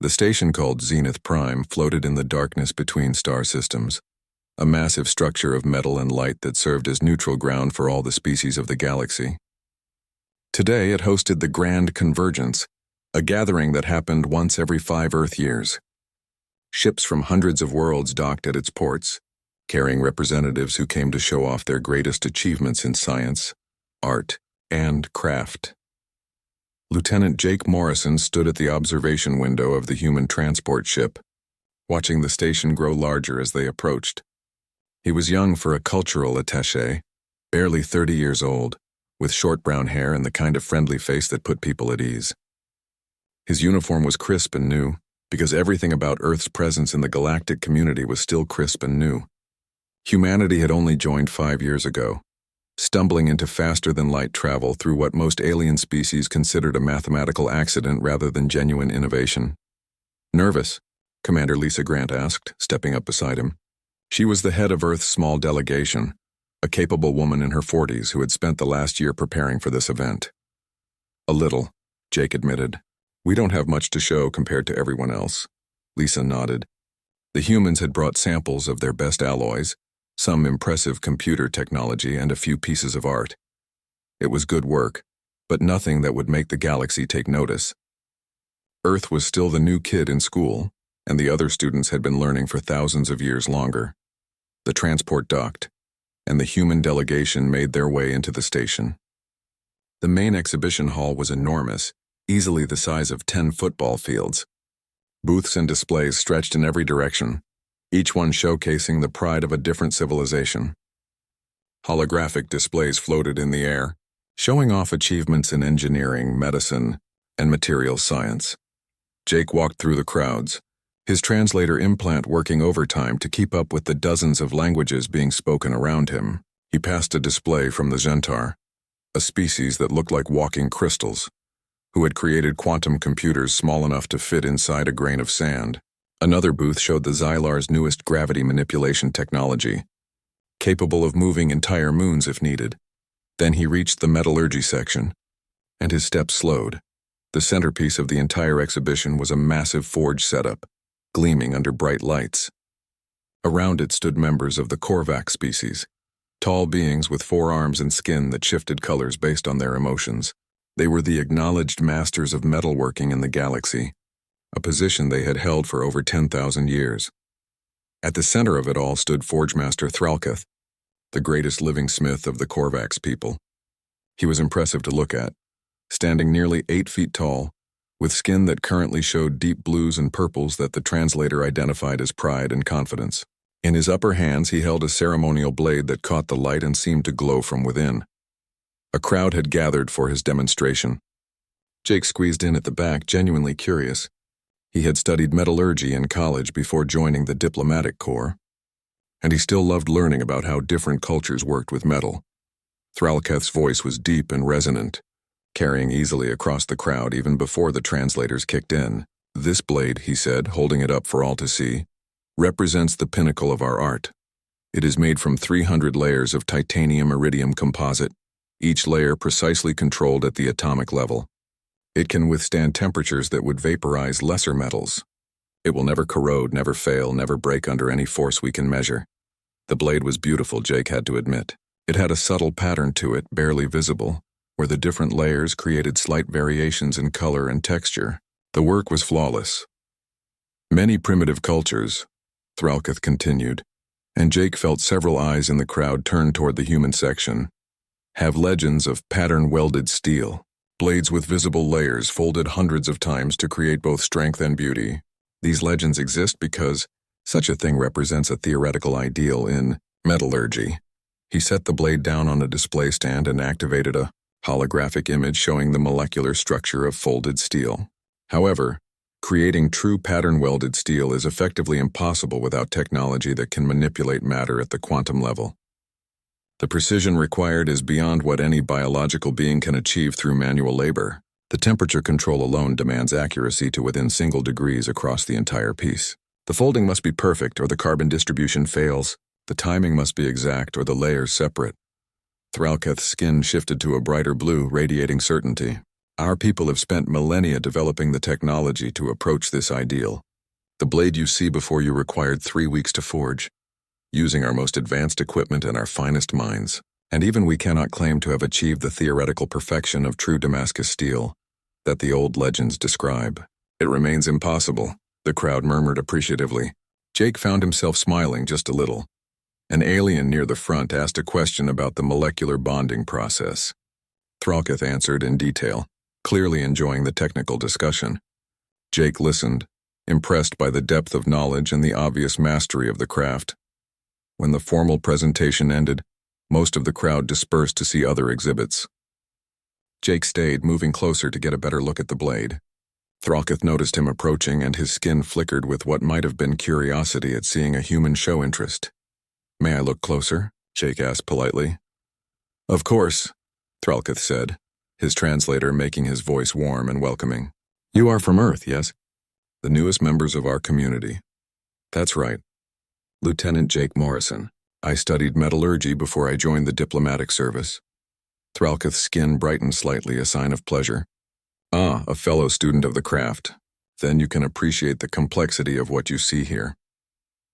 The station called Zenith Prime floated in the darkness between star systems, a massive structure of metal and light that served as neutral ground for all the species of the galaxy. Today it hosted the Grand Convergence, a gathering that happened once every 5 Earth years. Ships from hundreds of worlds docked at its ports, carrying representatives who came to show off their greatest achievements in science, art, and craft. Lieutenant Jake Morrison stood at the observation window of the human transport ship, watching the station grow larger as they approached. He was young for a cultural attaché, barely 30 years old, with short brown hair and the kind of friendly face that put people at ease. His uniform was crisp and new, because everything about Earth's presence in the galactic community was still crisp and new. Humanity had only joined 5 years ago, stumbling into faster-than-light travel through what most alien species considered a mathematical accident rather than genuine innovation. "Nervous?" Commander Lisa Grant asked, stepping up beside him. She was the head of Earth's small delegation, a capable woman in her 40s who had spent the last year preparing for this event. "A little," Jake admitted. "We don't have much to show compared to everyone else." Lisa nodded. The humans had brought samples of their best alloys, some impressive computer technology, and a few pieces of art. It was good work, but nothing that would make the galaxy take notice. Earth was still the new kid in school, and the other students had been learning for thousands of years longer. The transport docked, and the human delegation made their way into the station. The main exhibition hall was enormous, easily the size of 10 football fields. Booths and displays stretched in every direction, each one showcasing the pride of a different civilization. Holographic displays floated in the air, showing off achievements in engineering, medicine, and materials science. Jake walked through the crowds, his translator implant working overtime to keep up with the dozens of languages being spoken around him. He passed a display from the Xentar, a species that looked like walking crystals, who had created quantum computers small enough to fit inside a grain of sand. Another booth showed the Xylar's newest gravity manipulation technology, capable of moving entire moons if needed. Then he reached the metallurgy section, and his steps slowed. The centerpiece of the entire exhibition was a massive forge setup, gleaming under bright lights. Around it stood members of the Korvax species, tall beings with 4 arms and skin that shifted colors based on their emotions. They were the acknowledged masters of metalworking in the galaxy, a position they had held for over 10,000 years. At the center of it all stood Forgemaster Thralketh, the greatest living smith of the Korvax people. He was impressive to look at, standing nearly 8 feet tall, with skin that currently showed deep blues and purples that the translator identified as pride and confidence. In his upper hands he held a ceremonial blade that caught the light and seemed to glow from within. A crowd had gathered for his demonstration. Jake squeezed in at the back, genuinely curious. He had studied metallurgy in college before joining the diplomatic corps, and he still loved learning about how different cultures worked with metal. Thralketh's voice was deep and resonant, carrying easily across the crowd even before the translators kicked in. "This blade," he said, holding it up for all to see, "represents the pinnacle of our art. It is made from 300 layers of titanium-iridium composite, each layer precisely controlled at the atomic level. It can withstand temperatures that would vaporize lesser metals. It will never corrode, never fail, never break under any force we can measure." The blade was beautiful, Jake had to admit. It had a subtle pattern to it, barely visible, where the different layers created slight variations in color and texture. The work was flawless. "Many primitive cultures," Thralketh continued, and Jake felt several eyes in the crowd turn toward the human section, "have legends of pattern-welded steel. Blades with visible layers folded hundreds of times to create both strength and beauty. These legends exist because such a thing represents a theoretical ideal in metallurgy." He set the blade down on a display stand and activated a holographic image showing the molecular structure of folded steel. However, creating true pattern-welded steel is effectively impossible without technology that can manipulate matter at the quantum level. The precision required is beyond what any biological being can achieve through manual labor. The temperature control alone demands accuracy to within single degrees across the entire piece. The folding must be perfect or the carbon distribution fails. The timing must be exact or the layers separate. Thralketh's skin shifted to a brighter blue, radiating certainty. Our people have spent millennia developing the technology to approach this ideal. The blade you see before you required 3 weeks to forge, using our most advanced equipment and our finest minds. And even we cannot claim to have achieved the theoretical perfection of true Damascus steel that the old legends describe. It remains impossible, the crowd murmured appreciatively. Jake found himself smiling just a little. An alien near the front asked a question about the molecular bonding process. Thralketh answered in detail, clearly enjoying the technical discussion. Jake listened, impressed by the depth of knowledge and the obvious mastery of the craft. When the formal presentation ended, most of the crowd dispersed to see other exhibits. Jake stayed, moving closer to get a better look at the blade. Thralketh noticed him approaching, and his skin flickered with what might have been curiosity at seeing a human show interest. "May I look closer?" Jake asked politely. "Of course," Thralketh said, his translator making his voice warm and welcoming. "You are from Earth, yes?" "The newest members of our community." "That's right. Lieutenant Jake Morrison. I studied metallurgy before I joined the diplomatic service." Thralketh's skin brightened slightly, a sign of pleasure. "Ah, a fellow student of the craft. Then you can appreciate the complexity of what you see here."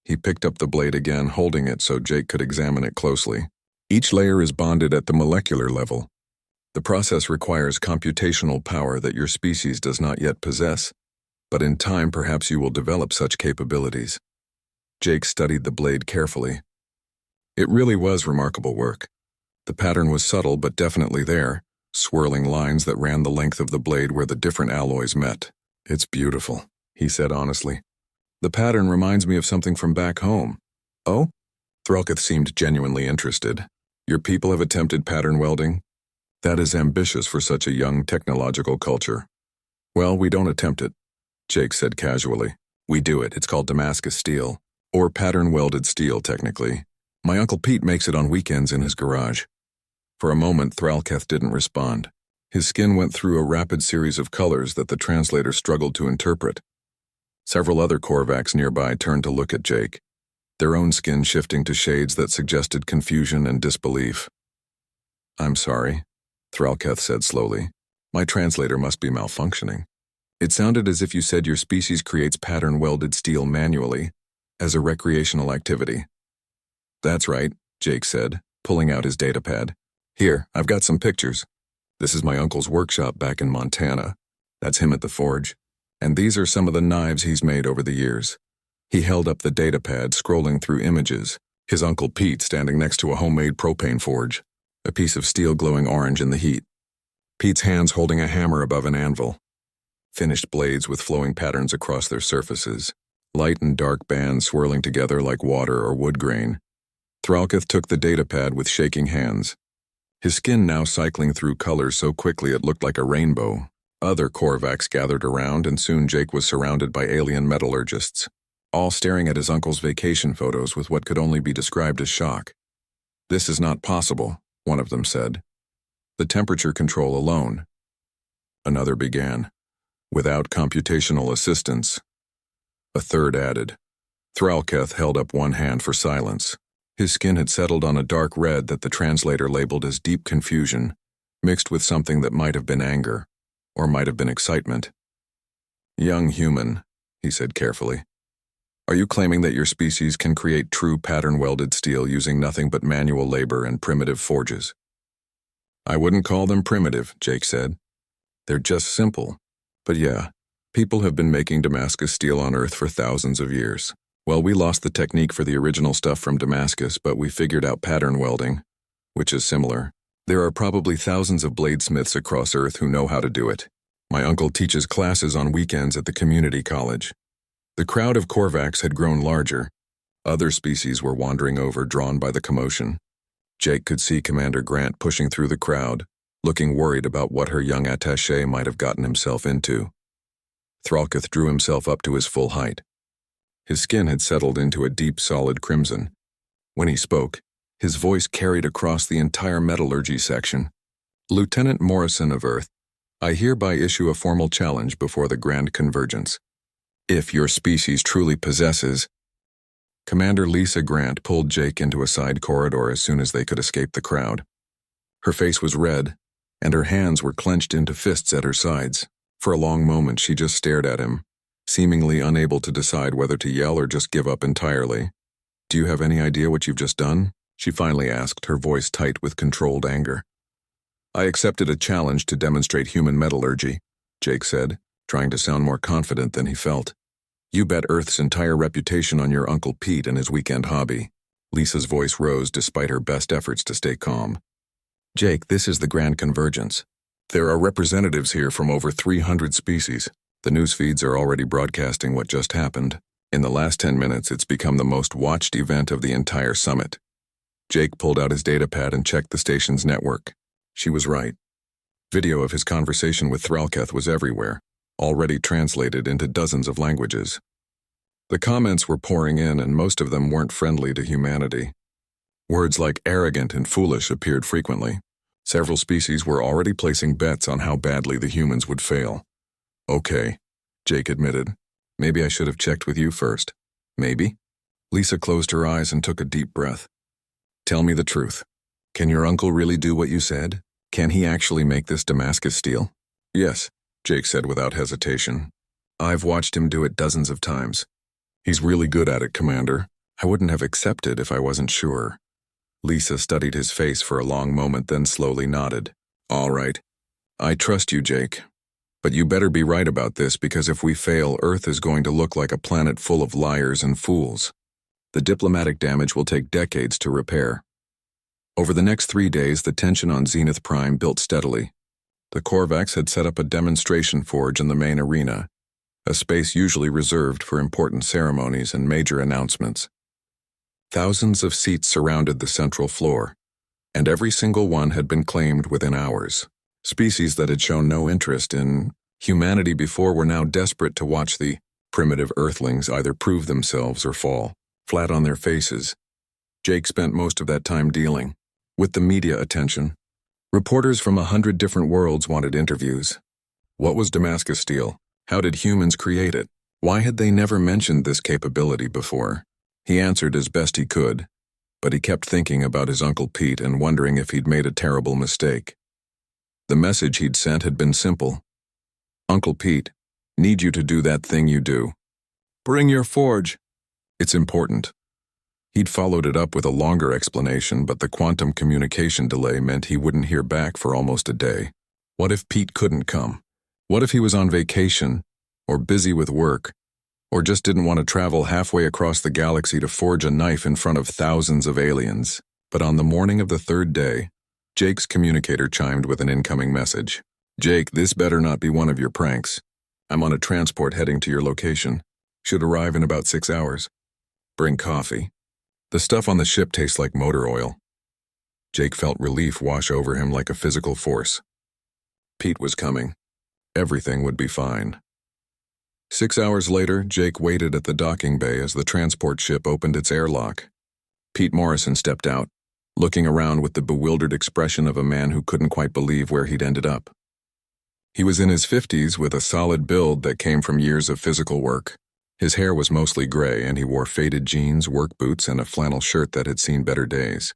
He picked up the blade again, holding it so Jake could examine it closely. "Each layer is bonded at the molecular level. The process requires computational power that your species does not yet possess, but in time perhaps you will develop such capabilities." Jake studied the blade carefully. It really was remarkable work. The pattern was subtle but definitely there, swirling lines that ran the length of the blade where the different alloys met. "It's beautiful," he said honestly. "The pattern reminds me of something from back home." "Oh?" Thralketh seemed genuinely interested. "Your people have attempted pattern welding? That is ambitious for such a young technological culture." "Well, we don't attempt it," Jake said casually. "We do it. It's called Damascus steel, or pattern welded steel technically. My Uncle Pete makes it on weekends in his garage." For a moment, Thralketh didn't respond. His skin went through a rapid series of colors that the translator struggled to interpret. Several other Korvax nearby turned to look at Jake, their own skin shifting to shades that suggested confusion and disbelief. "I'm sorry," Thralketh said slowly. "My translator must be malfunctioning. It sounded as if you said your species creates pattern-welded steel manually, as a recreational activity." "That's right," Jake said, pulling out his datapad. "Here, I've got some pictures. This is my uncle's workshop back in Montana. That's him at the forge. And these are some of the knives he's made over the years." He held up the datapad, scrolling through images, his Uncle Pete standing next to a homemade propane forge, a piece of steel glowing orange in the heat. Pete's hands holding a hammer above an anvil. Finished blades with flowing patterns across their surfaces, light and dark bands swirling together like water or wood grain. Thralketh took the datapad with shaking hands, his skin now cycling through colors so quickly it looked like a rainbow. Other Korvax gathered around, and soon Jake was surrounded by alien metallurgists, all staring at his uncle's vacation photos with what could only be described as shock. "This is not possible," one of them said. "The temperature control alone." Another began. "Without computational assistance." A third added. Thralketh held up one hand for silence. His skin had settled on a dark red that the translator labeled as deep confusion, mixed with something that might have been anger, or might have been excitement. "Young human," he said carefully, "are you claiming that your species can create true pattern-welded steel using nothing but manual labor and primitive forges?" "I wouldn't call them primitive," Jake said. "They're just simple. But yeah, people have been making Damascus steel on Earth for thousands of years. Well, we lost the technique for the original stuff from Damascus, but we figured out pattern welding, which is similar. There are probably thousands of bladesmiths across Earth who know how to do it. My uncle teaches classes on weekends at the community college." The crowd of Korvax had grown larger. Other species were wandering over, drawn by the commotion. Jake could see Commander Grant pushing through the crowd, looking worried about what her young attaché might have gotten himself into. Thralketh drew himself up to his full height. His skin had settled into a deep, solid crimson. When he spoke, his voice carried across the entire metallurgy section. "Lieutenant Morrison of Earth, I hereby issue a formal challenge before the Grand Convergence. If your species truly possesses..." Commander Lisa Grant pulled Jake into a side corridor as soon as they could escape the crowd. Her face was red, and her hands were clenched into fists at her sides. For a long moment she just stared at him, seemingly unable to decide whether to yell or just give up entirely. "Do you have any idea what you've just done?" she finally asked, her voice tight with controlled anger. "I accepted a challenge to demonstrate human metallurgy," Jake said, trying to sound more confident than he felt. "You bet Earth's entire reputation on your Uncle Pete and his weekend hobby." Lisa's voice rose despite her best efforts to stay calm. "Jake, this is the Grand Convergence. There are representatives here from over 300 species. The news feeds are already broadcasting what just happened. In the last 10 minutes, it's become the most watched event of the entire summit." Jake pulled out his datapad and checked the station's network. She was right. Video of his conversation with Thralketh was everywhere, already translated into dozens of languages. The comments were pouring in, and most of them weren't friendly to humanity. Words like arrogant and foolish appeared frequently. Several species were already placing bets on how badly the humans would fail. "Okay," Jake admitted. "Maybe I should have checked with you first." "Maybe?" Lisa closed her eyes and took a deep breath. "Tell me the truth. Can your uncle really do what you said? Can he actually make this Damascus steel?" "Yes," Jake said without hesitation. "I've watched him do it dozens of times. He's really good at it, Commander. I wouldn't have accepted if I wasn't sure." Lisa studied his face for a long moment, then slowly nodded. "All right. I trust you, Jake. But you better be right about this, because if we fail, Earth is going to look like a planet full of liars and fools. The diplomatic damage will take decades to repair." Over the next 3 days, the tension on Zenith Prime built steadily. The Korvax had set up a demonstration forge in the main arena, a space usually reserved for important ceremonies and major announcements. Thousands of seats surrounded the central floor, and every single one had been claimed within hours. Species that had shown no interest in humanity before were now desperate to watch the primitive Earthlings either prove themselves or fall flat on their faces. Jake spent most of that time dealing with the media attention. Reporters from 100 different worlds wanted interviews. What was Damascus steel? How did humans create it? Why had they never mentioned this capability before? He answered as best he could, but he kept thinking about his Uncle Pete and wondering if he'd made a terrible mistake. The message he'd sent had been simple. "Uncle Pete, need you to do that thing you do. Bring your forge. It's important." He'd followed it up with a longer explanation, but the quantum communication delay meant he wouldn't hear back for almost a day. What if Pete couldn't come? What if he was on vacation, or busy with work, or just didn't want to travel halfway across the galaxy to forge a knife in front of thousands of aliens? But on the morning of the third day, Jake's communicator chimed with an incoming message. "Jake, this better not be one of your pranks. I'm on a transport heading to your location. Should arrive in about 6 hours. Bring coffee. The stuff on the ship tastes like motor oil." Jake felt relief wash over him like a physical force. Pete was coming. Everything would be fine. 6 hours later, Jake waited at the docking bay as the transport ship opened its airlock. Pete Morrison stepped out, looking around with the bewildered expression of a man who couldn't quite believe where he'd ended up. He was in his 50s with a solid build that came from years of physical work. His hair was mostly gray, and he wore faded jeans, work boots, and a flannel shirt that had seen better days.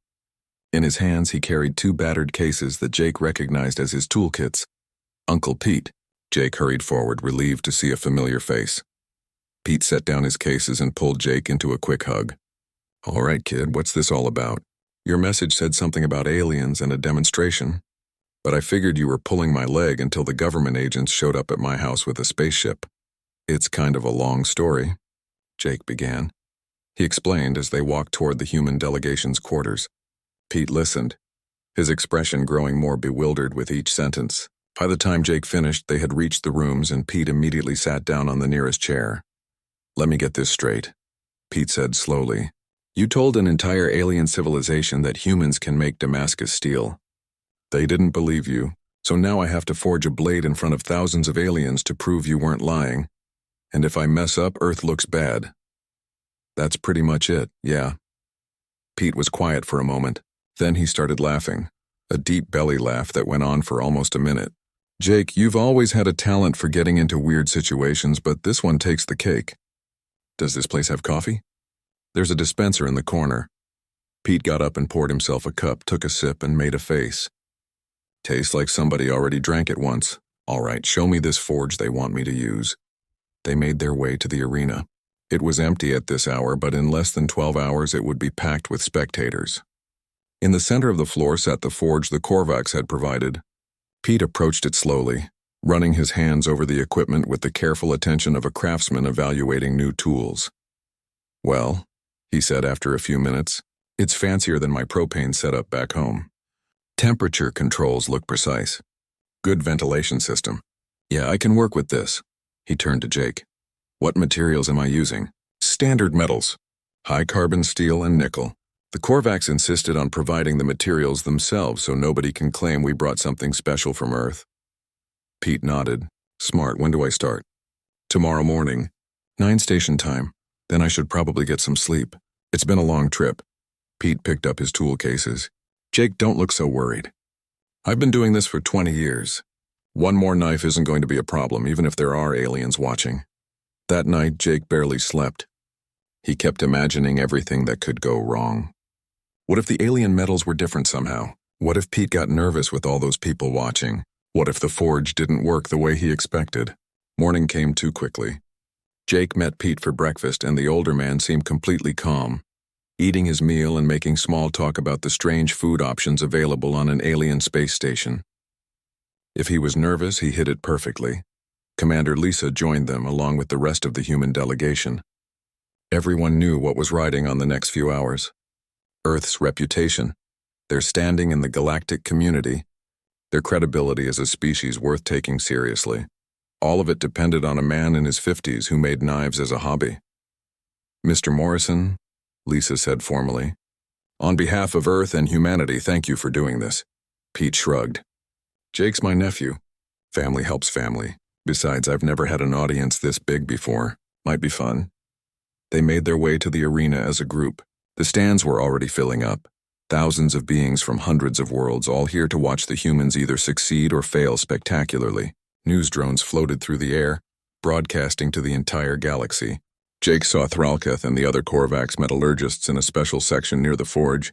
In his hands, he carried 2 battered cases that Jake recognized as his toolkits. "Uncle Pete." Jake hurried forward, relieved to see a familiar face. Pete set down his cases and pulled Jake into a quick hug. "All right, kid, what's this all about? Your message said something about aliens and a demonstration, but I figured you were pulling my leg until the government agents showed up at my house with a spaceship." "It's kind of a long story," Jake began. He explained as they walked toward the human delegation's quarters. Pete listened, his expression growing more bewildered with each sentence. By the time Jake finished, they had reached the rooms, and Pete immediately sat down on the nearest chair. "Let me get this straight," Pete said slowly. "You told an entire alien civilization that humans can make Damascus steel. They didn't believe you, so now I have to forge a blade in front of thousands of aliens to prove you weren't lying. And if I mess up, Earth looks bad. That's pretty much it, yeah." Pete was quiet for a moment. Then he started laughing, a deep belly laugh that went on for almost a minute. "Jake, you've always had a talent for getting into weird situations, but this one takes the cake. Does this place have coffee?" "There's a dispenser in the corner." Pete got up and poured himself a cup, took a sip, and made a face. Tastes like somebody already drank it once. All right, show me this forge they want me to use. They made their way to the arena. It was empty at this hour, but in less than 12 hours it would be packed with spectators. In the center of the floor sat the forge the Korvax had provided. Pete approached it slowly, running his hands over the equipment with the careful attention of a craftsman evaluating new tools. Well, he said after a few minutes, it's fancier than my propane setup back home. Temperature controls look precise. Good ventilation system. Yeah, I can work with this. He turned to Jake. What materials am I using? Standard metals. High carbon steel and nickel. The Korvax insisted on providing the materials themselves so nobody can claim we brought something special from Earth. Pete nodded. Smart, when do I start? Tomorrow morning. 9 station time. Then I should probably get some sleep. It's been a long trip. Pete picked up his tool cases. Jake, don't look so worried. I've been doing this for 20 years. One more knife isn't going to be a problem, even if there are aliens watching. That night, Jake barely slept. He kept imagining everything that could go wrong. What if the alien metals were different somehow? What if Pete got nervous with all those people watching? What if the forge didn't work the way he expected? Morning came too quickly. Jake met Pete for breakfast, and the older man seemed completely calm, eating his meal and making small talk about the strange food options available on an alien space station. If he was nervous, he hid it perfectly. Commander Lisa joined them along with the rest of the human delegation. Everyone knew what was riding on the next few hours. Earth's reputation, their standing in the galactic community, their credibility as a species worth taking seriously. All of it depended on a man in his 50s who made knives as a hobby. Mr. Morrison, Lisa said formally. On behalf of Earth and humanity, thank you for doing this. Pete shrugged. Jake's my nephew. Family helps family. Besides, I've never had an audience this big before. Might be fun. They made their way to the arena as a group. The stands were already filling up. Thousands of beings from hundreds of worlds, all here to watch the humans either succeed or fail spectacularly. News drones floated through the air, broadcasting to the entire galaxy. Jake saw Thralketh and the other Korvax metallurgists in a special section near the forge,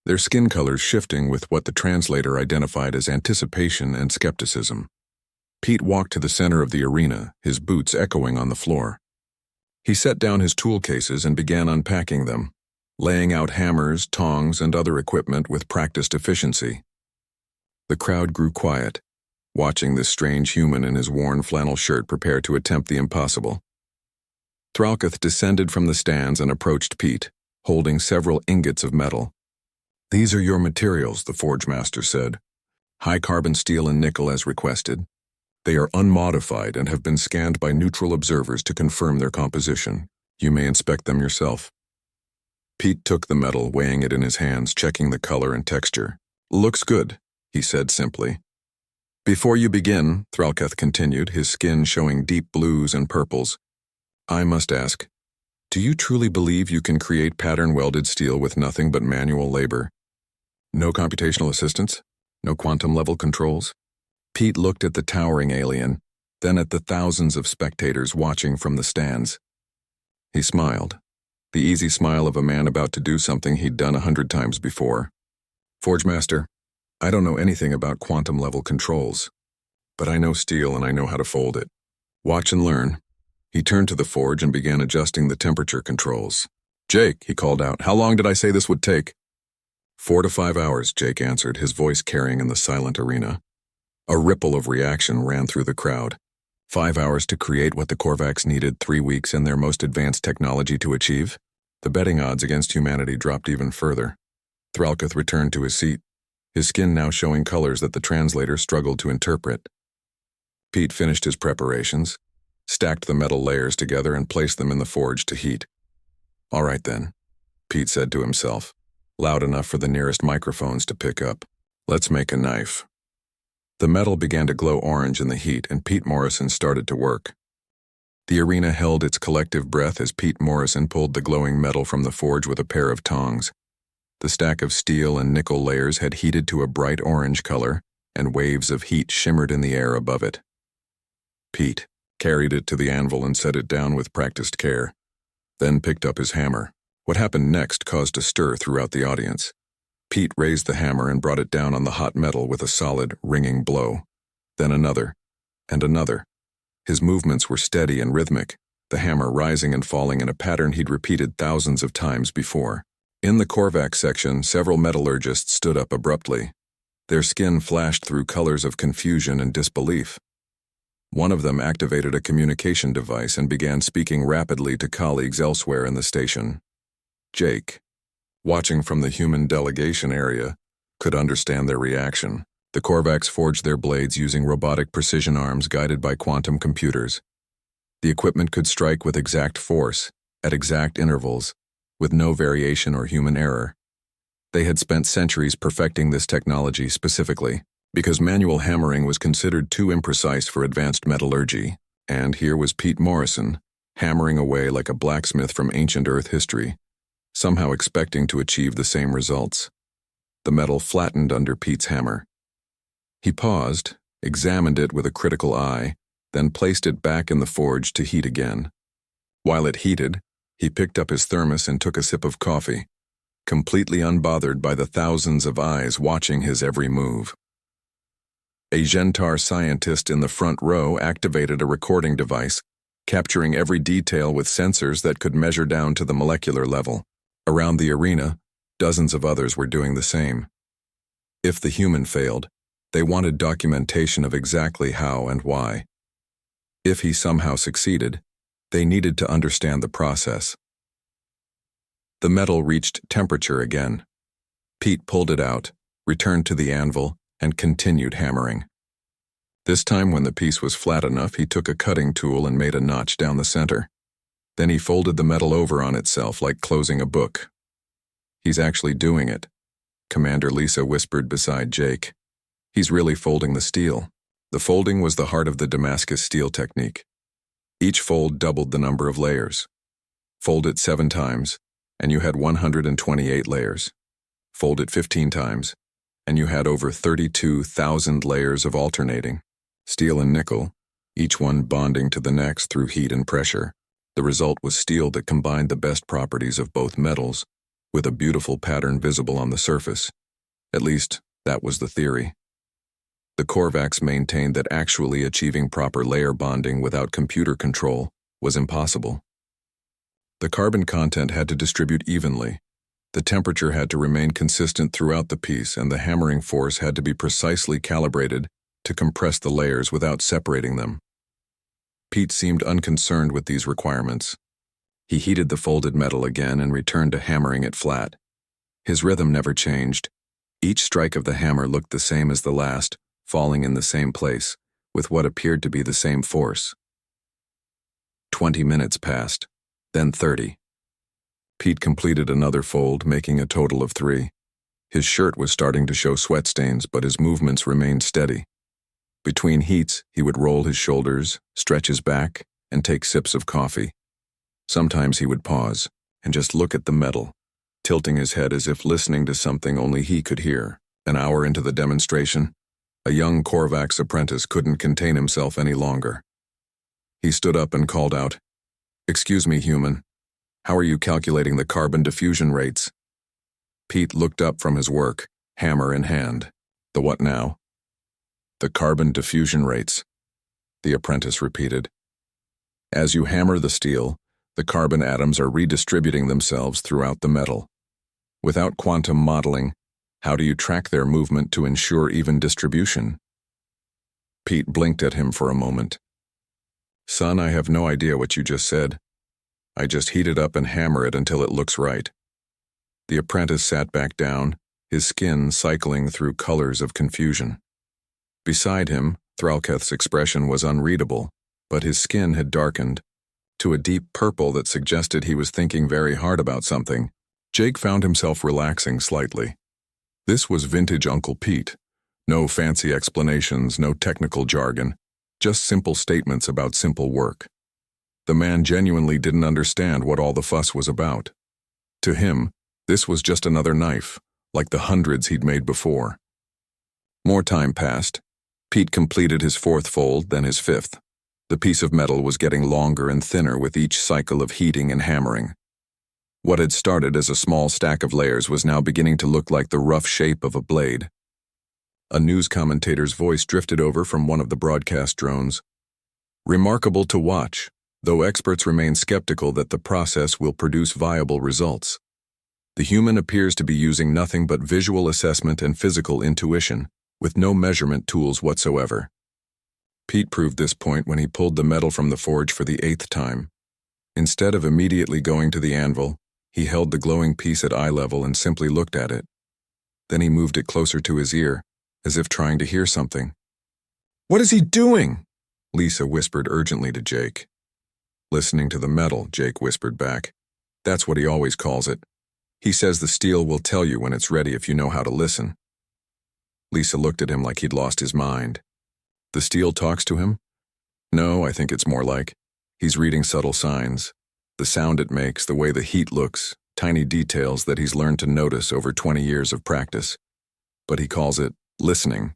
their skin colors shifting with what the translator identified as anticipation and skepticism. Pete walked to the center of the arena, his boots echoing on the floor. He set down his tool cases and began unpacking them, laying out hammers, tongs, and other equipment with practiced efficiency. The crowd grew quiet, watching this strange human in his worn flannel shirt prepare to attempt the impossible. Thralketh descended from the stands and approached Pete, holding several ingots of metal. These are your materials, the Forgemaster said. High carbon steel and nickel as requested. They are unmodified and have been scanned by neutral observers to confirm their composition. You may inspect them yourself. Pete took the metal, weighing it in his hands, checking the color and texture. Looks good, he said simply. Before you begin, Thralketh continued, his skin showing deep blues and purples, I must ask, do you truly believe you can create pattern-welded steel with nothing but manual labor? No computational assistance? No quantum-level controls? Pete looked at the towering alien, then at the thousands of spectators watching from the stands. He smiled, the easy smile of a man about to do something he'd done 100 times before. Forgemaster, I don't know anything about quantum-level controls, but I know steel and I know how to fold it. Watch and learn. He turned to the forge and began adjusting the temperature controls. Jake, he called out, how long did I say this would take? 4 to 5 hours, Jake answered, his voice carrying in the silent arena. A ripple of reaction ran through the crowd. 5 hours to create what the Korvax needed 3 weeks and their most advanced technology to achieve? The betting odds against humanity dropped even further. Thralketh returned to his seat, his skin now showing colors that the translator struggled to interpret. Pete finished his preparations, stacked the metal layers together and placed them in the forge to heat. All right then, Pete said to himself, loud enough for the nearest microphones to pick up. Let's make a knife. The metal began to glow orange in the heat, and Pete Morrison started to work. The arena held its collective breath as Pete Morrison pulled the glowing metal from the forge with a pair of tongs. The stack of steel and nickel layers had heated to a bright orange color, and waves of heat shimmered in the air above it. Pete carried it to the anvil and set it down with practiced care, then picked up his hammer. What happened next caused a stir throughout the audience. Pete raised the hammer and brought it down on the hot metal with a solid, ringing blow. Then another, and another. His movements were steady and rhythmic, the hammer rising and falling in a pattern he'd repeated thousands of times before. In the Korvax section, several metallurgists stood up abruptly. Their skin flashed through colors of confusion and disbelief. One of them activated a communication device and began speaking rapidly to colleagues elsewhere in the station. Jake, watching from the human delegation area, could understand their reaction. The Korvax forged their blades using robotic precision arms guided by quantum computers. The equipment could strike with exact force, at exact intervals, with no variation or human error. They had spent centuries perfecting this technology specifically, because manual hammering was considered too imprecise for advanced metallurgy, and here was Pete Morrison, hammering away like a blacksmith from ancient Earth history, somehow expecting to achieve the same results. The metal flattened under Pete's hammer. He paused, examined it with a critical eye, then placed it back in the forge to heat again. While it heated, he picked up his thermos and took a sip of coffee, completely unbothered by the thousands of eyes watching his every move. A Gentar scientist in the front row activated a recording device, capturing every detail with sensors that could measure down to the molecular level. Around the arena, dozens of others were doing the same. If the human failed, they wanted documentation of exactly how and why. If he somehow succeeded, they needed to understand the process. The metal reached temperature again. Pete pulled it out, returned to the anvil, and continued hammering. This time when the piece was flat enough, he took a cutting tool and made a notch down the center. Then he folded the metal over on itself like closing a book. "He's actually doing it," Commander Lisa whispered beside Jake. "He's really folding the steel." The folding was the heart of the Damascus steel technique. Each fold doubled the number of layers. Fold it 7 times, and you had 128 layers. Fold it 15 times, and you had over 32,000 layers of alternating. Steel and nickel, each one bonding to the next through heat and pressure. The result was steel that combined the best properties of both metals, with a beautiful pattern visible on the surface. At least, that was the theory. The Korvax maintained that actually achieving proper layer bonding without computer control was impossible. The carbon content had to distribute evenly. The temperature had to remain consistent throughout the piece, and the hammering force had to be precisely calibrated to compress the layers without separating them. Pete seemed unconcerned with these requirements. He heated the folded metal again and returned to hammering it flat. His rhythm never changed. Each strike of the hammer looked the same as the last, falling in the same place, with what appeared to be the same force. 20 minutes passed, then 30. Pete completed another fold, making a total of 3. His shirt was starting to show sweat stains, but his movements remained steady. Between heats, he would roll his shoulders, stretch his back, and take sips of coffee. Sometimes he would pause and just look at the metal, tilting his head as if listening to something only he could hear. An hour into the demonstration, a young Korvax apprentice couldn't contain himself any longer. He stood up and called out, "Excuse me, human. How are you calculating the carbon diffusion rates?" Pete looked up from his work, hammer in hand. "The what now?" "The carbon diffusion rates," the apprentice repeated. "As you hammer the steel, the carbon atoms are redistributing themselves throughout the metal. Without quantum modeling, how do you track their movement to ensure even distribution?" Pete blinked at him for a moment. "Son, I have no idea what you just said. I just heat it up and hammer it until it looks right." The apprentice sat back down, his skin cycling through colors of confusion. Beside him, Thralketh's expression was unreadable, but his skin had darkened to a deep purple that suggested he was thinking very hard about something. Jake found himself relaxing slightly. This was vintage Uncle Pete. No fancy explanations, no technical jargon, just simple statements about simple work. The man genuinely didn't understand what all the fuss was about. To him, this was just another knife, like the hundreds he'd made before. More time passed. Pete completed his 4th fold, then his 5th. The piece of metal was getting longer and thinner with each cycle of heating and hammering. What had started as a small stack of layers was now beginning to look like the rough shape of a blade. A news commentator's voice drifted over from one of the broadcast drones. Remarkable to watch, though experts remain skeptical that the process will produce viable results. The human appears to be using nothing but visual assessment and physical intuition, with no measurement tools whatsoever. Pete proved this point when he pulled the metal from the forge for the 8th time. Instead of immediately going to the anvil, he held the glowing piece at eye level and simply looked at it. Then he moved it closer to his ear, as if trying to hear something. "What is he doing?" Lisa whispered urgently to Jake. "Listening to the metal," Jake whispered back. "That's what he always calls it. He says the steel will tell you when it's ready if you know how to listen." Lisa looked at him like he'd lost his mind. "The steel talks to him?" "No, I think it's more like he's reading subtle signs. The sound it makes, the way the heat looks, tiny details that he's learned to notice over 20 years of practice. But he calls it listening."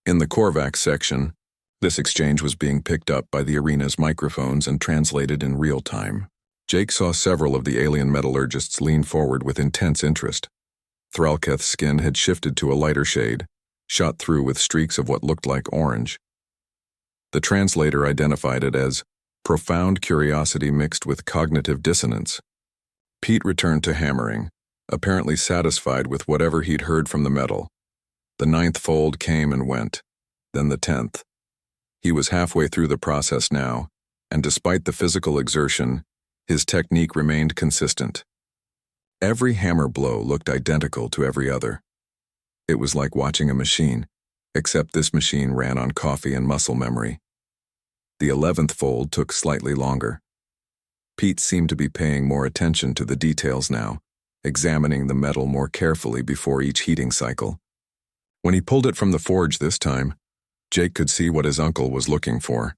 In the Korvax section, this exchange was being picked up by the arena's microphones and translated in real time. Jake saw several of the alien metallurgists lean forward with intense interest. Thralketh's skin had shifted to a lighter shade, shot through with streaks of what looked like orange. The translator identified it as profound curiosity mixed with cognitive dissonance. Pete returned to hammering, apparently satisfied with whatever he'd heard from the metal. The 9th fold came and went, then the 10th. He was halfway through the process now, and despite the physical exertion, his technique remained consistent. Every hammer blow looked identical to every other. It was like watching a machine, except this machine ran on coffee and muscle memory. The 11th fold took slightly longer. Pete seemed to be paying more attention to the details now, examining the metal more carefully before each heating cycle. When he pulled it from the forge this time, Jake could see what his uncle was looking for.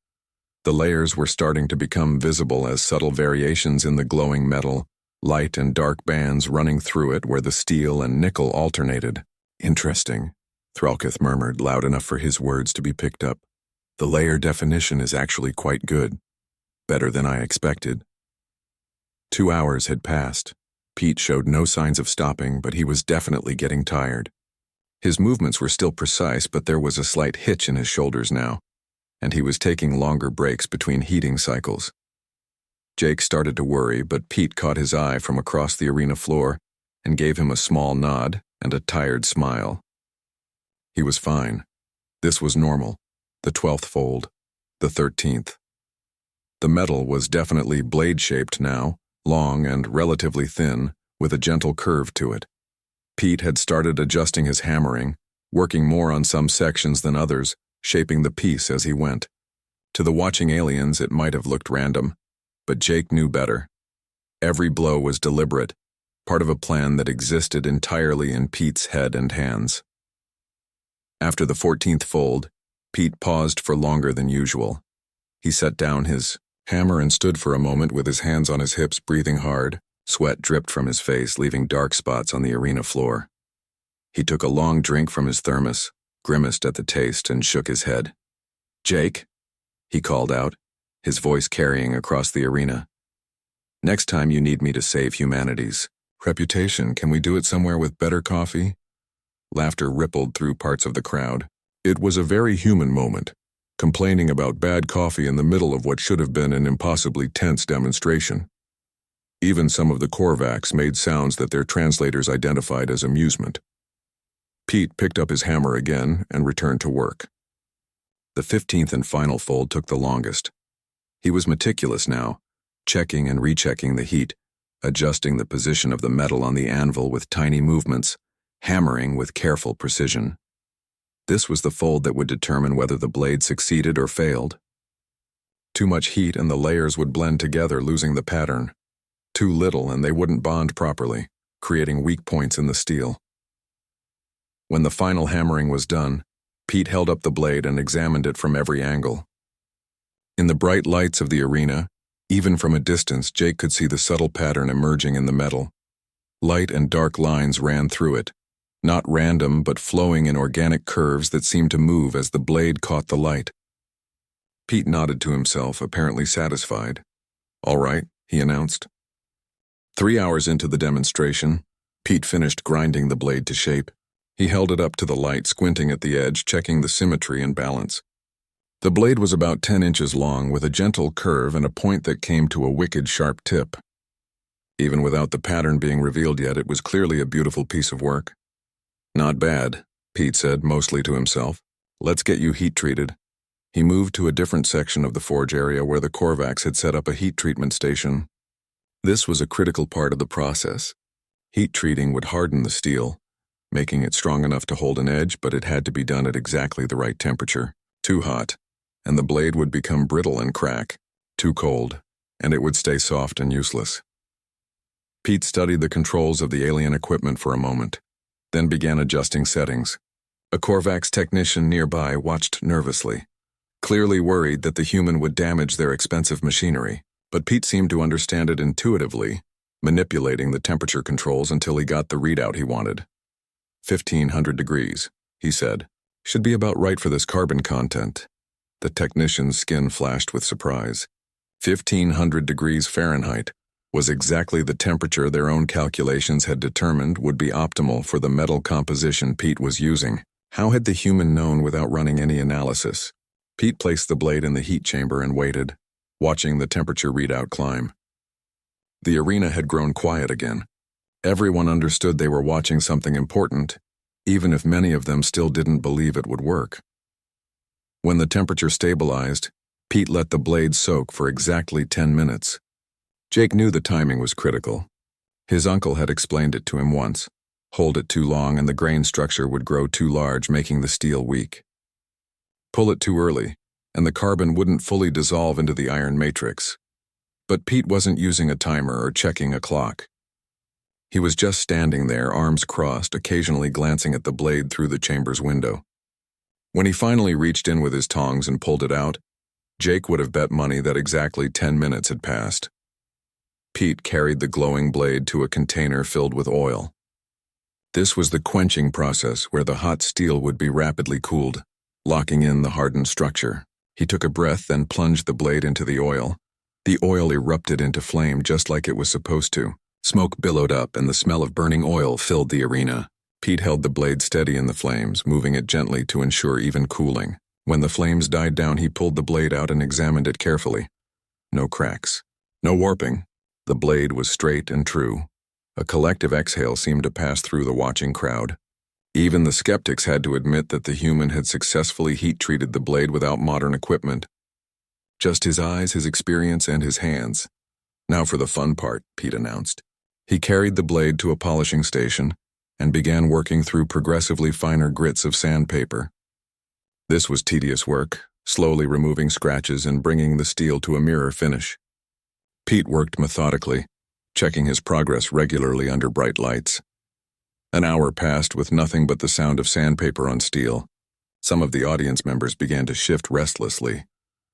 The layers were starting to become visible as subtle variations in the glowing metal, light and dark bands running through it where the steel and nickel alternated. "Interesting," Thralketh murmured, loud enough for his words to be picked up. "The layer definition is actually quite good. Better than I expected." 2 hours had passed. Pete showed no signs of stopping, but he was definitely getting tired. His movements were still precise, but there was a slight hitch in his shoulders now, and he was taking longer breaks between heating cycles. Jake started to worry, but Pete caught his eye from across the arena floor and gave him a small nod and a tired smile. He was fine. This was normal. The 12th fold. The 13th. The metal was definitely blade-shaped now, long and relatively thin, with a gentle curve to it. Pete had started adjusting his hammering, working more on some sections than others, shaping the piece as he went. To the watching aliens, it might have looked random, but Jake knew better. Every blow was deliberate, part of a plan that existed entirely in Pete's head and hands. After the 14th fold, Pete paused for longer than usual. He set down his hammer and stood for a moment with his hands on his hips, breathing hard. Sweat dripped from his face, leaving dark spots on the arena floor. He took a long drink from his thermos, grimaced at the taste, and shook his head. "Jake," he called out, his voice carrying across the arena. "Next time you need me to save humanity's reputation, can we do it somewhere with better coffee?" Laughter rippled through parts of the crowd. It was a very human moment, complaining about bad coffee in the middle of what should have been an impossibly tense demonstration. Even some of the Korvax made sounds that their translators identified as amusement. Pete picked up his hammer again and returned to work. The 15th and final fold took the longest. He was meticulous now, checking and rechecking the heat, adjusting the position of the metal on the anvil with tiny movements, hammering with careful precision. This was the fold that would determine whether the blade succeeded or failed. Too much heat and the layers would blend together, losing the pattern. Too little and they wouldn't bond properly, creating weak points in the steel. When the final hammering was done, Pete held up the blade and examined it from every angle. In the bright lights of the arena, even from a distance, Jake could see the subtle pattern emerging in the metal. Light and dark lines ran through it, not random but flowing in organic curves that seemed to move as the blade caught the light. Pete nodded to himself, apparently satisfied. "All right," he announced. 3 hours into the demonstration, Pete finished grinding the blade to shape. He held it up to the light, squinting at the edge, checking the symmetry and balance. The blade was about 10 inches long, with a gentle curve and a point that came to a wicked sharp tip. Even without the pattern being revealed yet, it was clearly a beautiful piece of work. "Not bad," Pete said, mostly to himself. "Let's get you heat-treated." He moved to a different section of the forge area where the Korvax had set up a heat treatment station. This was a critical part of the process. Heat treating would harden the steel, making it strong enough to hold an edge, but it had to be done at exactly the right temperature. Too hot, and the blade would become brittle and crack. Too cold, and it would stay soft and useless. Pete studied the controls of the alien equipment for a moment, then began adjusting settings. A Korvax technician nearby watched nervously, clearly worried that the human would damage their expensive machinery, but Pete seemed to understand it intuitively, manipulating the temperature controls until he got the readout he wanted. 1,500 degrees, he said. "Should be about right for this carbon content." The technician's skin flashed with surprise. 1,500 degrees Fahrenheit was exactly the temperature their own calculations had determined would be optimal for the metal composition Pete was using. How had the human known without running any analysis? Pete placed the blade in the heat chamber and waited, watching the temperature readout climb. The arena had grown quiet again. Everyone understood they were watching something important, even if many of them still didn't believe it would work. When the temperature stabilized, Pete let the blade soak for exactly 10 minutes. Jake knew the timing was critical. His uncle had explained it to him once. Hold it too long and the grain structure would grow too large, making the steel weak. Pull it too early, and the carbon wouldn't fully dissolve into the iron matrix. But Pete wasn't using a timer or checking a clock. He was just standing there, arms crossed, occasionally glancing at the blade through the chamber's window. When he finally reached in with his tongs and pulled it out, Jake would have bet money that exactly 10 minutes had passed. Pete carried the glowing blade to a container filled with oil. This was the quenching process where the hot steel would be rapidly cooled, locking in the hardened structure. He took a breath, then plunged the blade into the oil. The oil erupted into flame just like it was supposed to. Smoke billowed up and the smell of burning oil filled the arena. Pete held the blade steady in the flames, moving it gently to ensure even cooling. When the flames died down, he pulled the blade out and examined it carefully. No cracks. No warping. The blade was straight and true. A collective exhale seemed to pass through the watching crowd. Even the skeptics had to admit that the human had successfully heat-treated the blade without modern equipment. Just his eyes, his experience, and his hands. "Now for the fun part," Pete announced. He carried the blade to a polishing station and began working through progressively finer grits of sandpaper. This was tedious work, slowly removing scratches and bringing the steel to a mirror finish. Pete worked methodically, checking his progress regularly under bright lights. An hour passed with nothing but the sound of sandpaper on steel. Some of the audience members began to shift restlessly,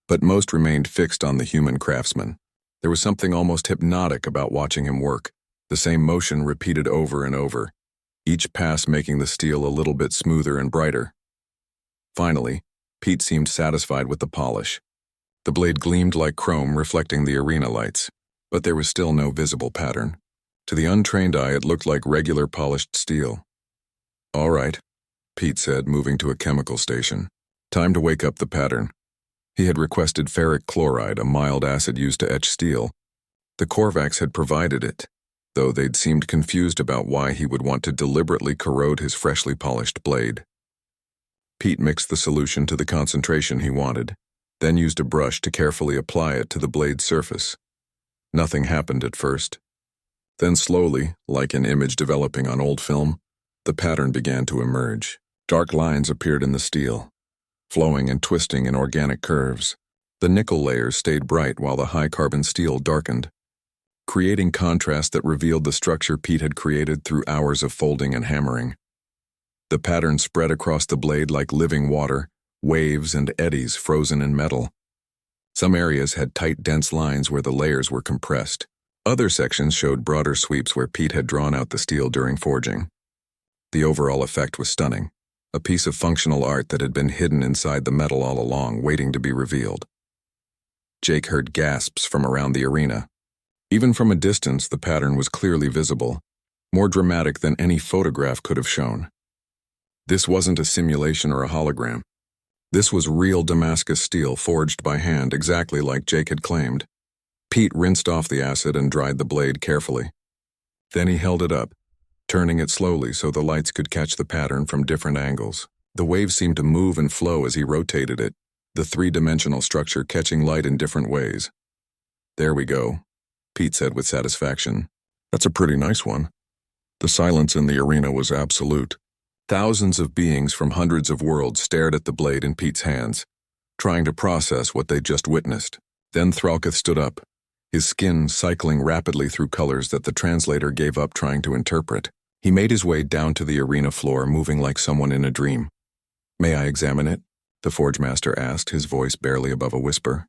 but most remained fixed on the human craftsman. There was something almost hypnotic about watching him work, the same motion repeated over and over, each pass making the steel a little bit smoother and brighter. Finally, Pete seemed satisfied with the polish. The blade gleamed like chrome, reflecting the arena lights, but there was still no visible pattern. To the untrained eye, it looked like regular polished steel. "All right," Pete said, moving to a chemical station. "Time to wake up the pattern." He had requested ferric chloride, a mild acid used to etch steel. The Korvax had provided it, though they'd seemed confused about why he would want to deliberately corrode his freshly polished blade. Pete mixed the solution to the concentration he wanted, then used a brush to carefully apply it to the blade's surface. Nothing happened at first. Then slowly, like an image developing on old film, the pattern began to emerge. Dark lines appeared in the steel, flowing and twisting in organic curves. The nickel layers stayed bright while the high-carbon steel darkened, creating contrast that revealed the structure Pete had created through hours of folding and hammering. The pattern spread across the blade like living water, waves and eddies frozen in metal. Some areas had tight, dense lines where the layers were compressed. Other sections showed broader sweeps where Pete had drawn out the steel during forging. The overall effect was stunning, a piece of functional art that had been hidden inside the metal all along, waiting to be revealed. Jake heard gasps from around the arena. Even from a distance, the pattern was clearly visible, more dramatic than any photograph could have shown. This wasn't a simulation or a hologram. This was real Damascus steel forged by hand, exactly like Jake had claimed. Pete rinsed off the acid and dried the blade carefully. Then he held it up, turning it slowly so the lights could catch the pattern from different angles. The waves seemed to move and flow as he rotated it, the three-dimensional structure catching light in different ways. "There we go," Pete said with satisfaction. "That's a pretty nice one." The silence in the arena was absolute. Thousands of beings from hundreds of worlds stared at the blade in Pete's hands, trying to process what they'd just witnessed. Then Thralketh stood up, his skin cycling rapidly through colors that the translator gave up trying to interpret. He made his way down to the arena floor, moving like someone in a dream. "May I examine it?" the Forgemaster asked, his voice barely above a whisper.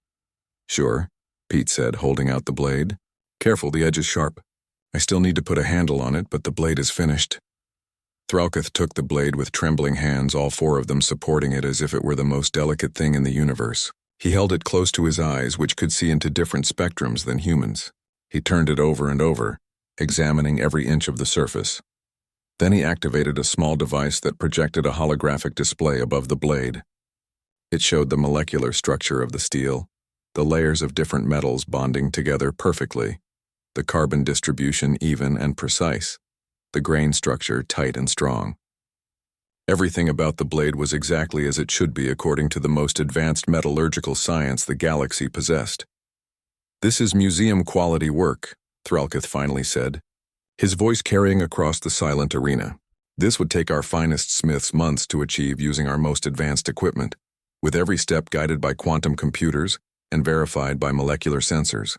"Sure," Pete said, holding out the blade. "Careful, the edge is sharp. I still need to put a handle on it, but the blade is finished." Thralketh took the blade with trembling hands, all four of them supporting it as if it were the most delicate thing in the universe. He held it close to his eyes, which could see into different spectrums than humans. He turned it over and over, examining every inch of the surface. Then he activated a small device that projected a holographic display above the blade. It showed the molecular structure of the steel, the layers of different metals bonding together perfectly, the carbon distribution even and precise, the grain structure tight and strong. Everything about the blade was exactly as it should be according to the most advanced metallurgical science the galaxy possessed. "This is museum-quality work," Thralketh finally said, his voice carrying across the silent arena. "This would take our finest smiths months to achieve using our most advanced equipment, with every step guided by quantum computers and verified by molecular sensors.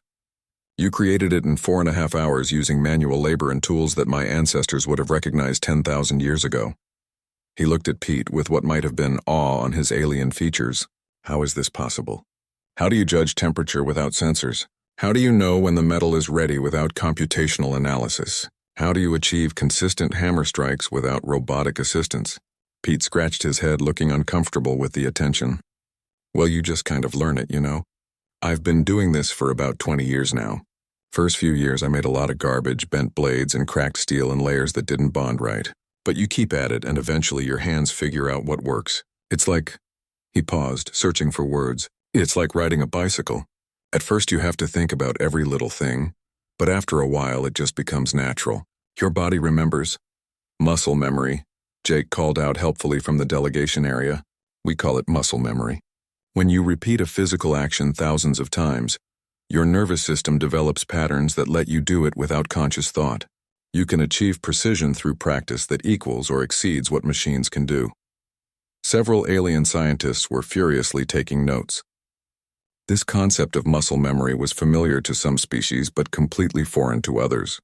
You created it in 4.5 hours using manual labor and tools that my ancestors would have recognized 10,000 years ago." He looked at Pete with what might have been awe on his alien features. "How is this possible? How do you judge temperature without sensors? How do you know when the metal is ready without computational analysis? How do you achieve consistent hammer strikes without robotic assistance?" Pete scratched his head, looking uncomfortable with the attention. "Well, you just kind of learn it, you know. I've been doing this for about 20 years now. First few years I made a lot of garbage, bent blades and cracked steel in layers that didn't bond right. But you keep at it and eventually your hands figure out what works. It's like..." He paused, searching for words. "It's like riding a bicycle. At first you have to think about every little thing, but after a while it just becomes natural. Your body remembers." "Muscle memory," Jake called out helpfully from the delegation area. "We call it muscle memory. When you repeat a physical action thousands of times, your nervous system develops patterns that let you do it without conscious thought. You can achieve precision through practice that equals or exceeds what machines can do." Several alien scientists were furiously taking notes. This concept of muscle memory was familiar to some species but completely foreign to others.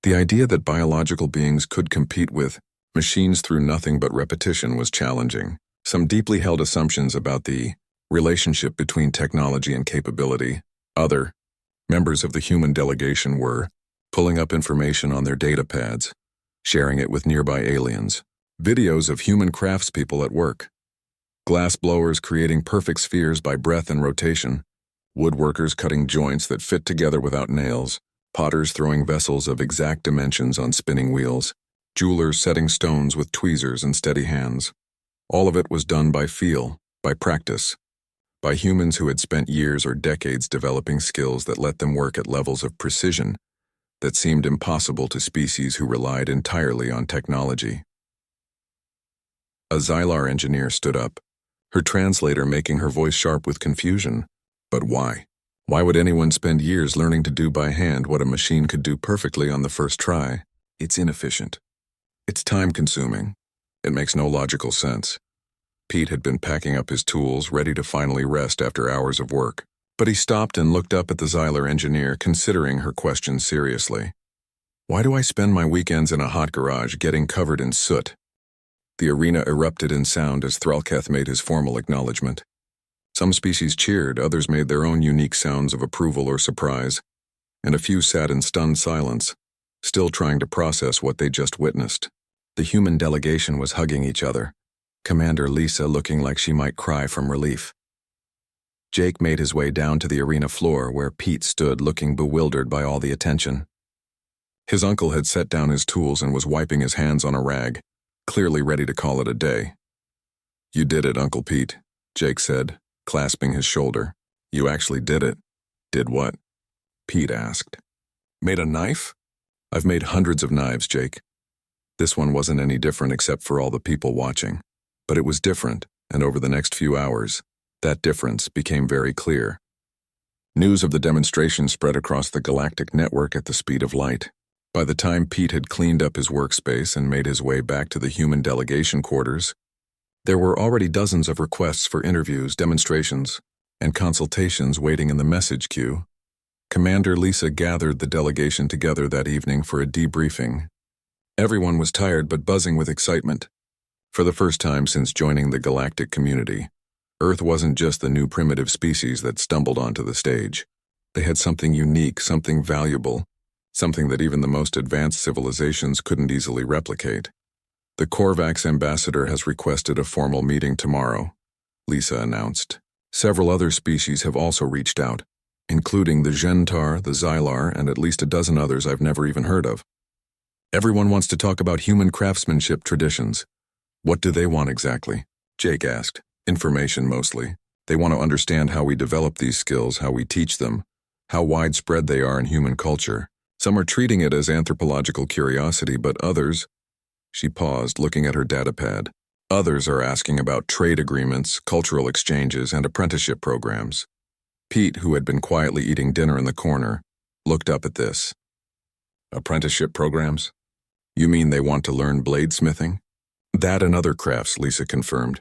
The idea that biological beings could compete with machines through nothing but repetition was challenging. Some deeply held assumptions about the relationship between technology and capability. Other members of the human delegation were pulling up information on their data pads, sharing it with nearby aliens, videos of human craftspeople at work, glass blowers creating perfect spheres by breath and rotation, woodworkers cutting joints that fit together without nails, potters throwing vessels of exact dimensions on spinning wheels, jewelers setting stones with tweezers and steady hands. All of it was done by feel, by practice, by humans who had spent years or decades developing skills that let them work at levels of precision that seemed impossible to species who relied entirely on technology. A Xylar engineer stood up, her translator making her voice sharp with confusion. But why? Why would anyone spend years learning to do by hand what a machine could do perfectly on the first try? It's inefficient. It's time-consuming. It makes no logical sense. Pete had been packing up his tools, ready to finally rest after hours of work. But he stopped and looked up at the Xylar engineer, considering her question seriously. "Why do I spend my weekends in a hot garage getting covered in soot?" The arena erupted in sound as Thralketh made his formal acknowledgement. Some species cheered, others made their own unique sounds of approval or surprise, and a few sat in stunned silence, still trying to process what they just witnessed. The human delegation was hugging each other, Commander Lisa looking like she might cry from relief. Jake made his way down to the arena floor where Pete stood looking bewildered by all the attention. His uncle had set down his tools and was wiping his hands on a rag, clearly ready to call it a day. "You did it, Uncle Pete," Jake said, clasping his shoulder. "You actually did it." "Did what?" Pete asked. "Made a knife?" "I've made hundreds of knives, Jake. This one wasn't any different except for all the people watching. But it was different, and over the next few hours, that difference became very clear. News of the demonstration spread across the galactic network at the speed of light. By the time Pete had cleaned up his workspace and made his way back to the human delegation quarters, there were already dozens of requests for interviews, demonstrations, and consultations waiting in the message queue. Commander Lisa gathered the delegation together that evening for a debriefing. Everyone was tired but buzzing with excitement. For the first time since joining the galactic community, Earth wasn't just the new primitive species that stumbled onto the stage. They had something unique, something valuable, something that even the most advanced civilizations couldn't easily replicate. "The Korvax ambassador has requested a formal meeting tomorrow," Lisa announced. "Several other species have also reached out, including the Gentar, the Xylar, and at least a dozen others I've never even heard of. Everyone wants to talk about human craftsmanship traditions." "What do they want exactly?" Jake asked. "Information mostly. They want to understand how we develop these skills, how we teach them, how widespread they are in human culture. Some are treating it as anthropological curiosity, but others—" She paused, looking at her datapad. "Others are asking about trade agreements, cultural exchanges, and apprenticeship programs." Pete, who had been quietly eating dinner in the corner, looked up at this. "Apprenticeship programs? You mean they want to learn bladesmithing?" "That and other crafts," Lisa confirmed.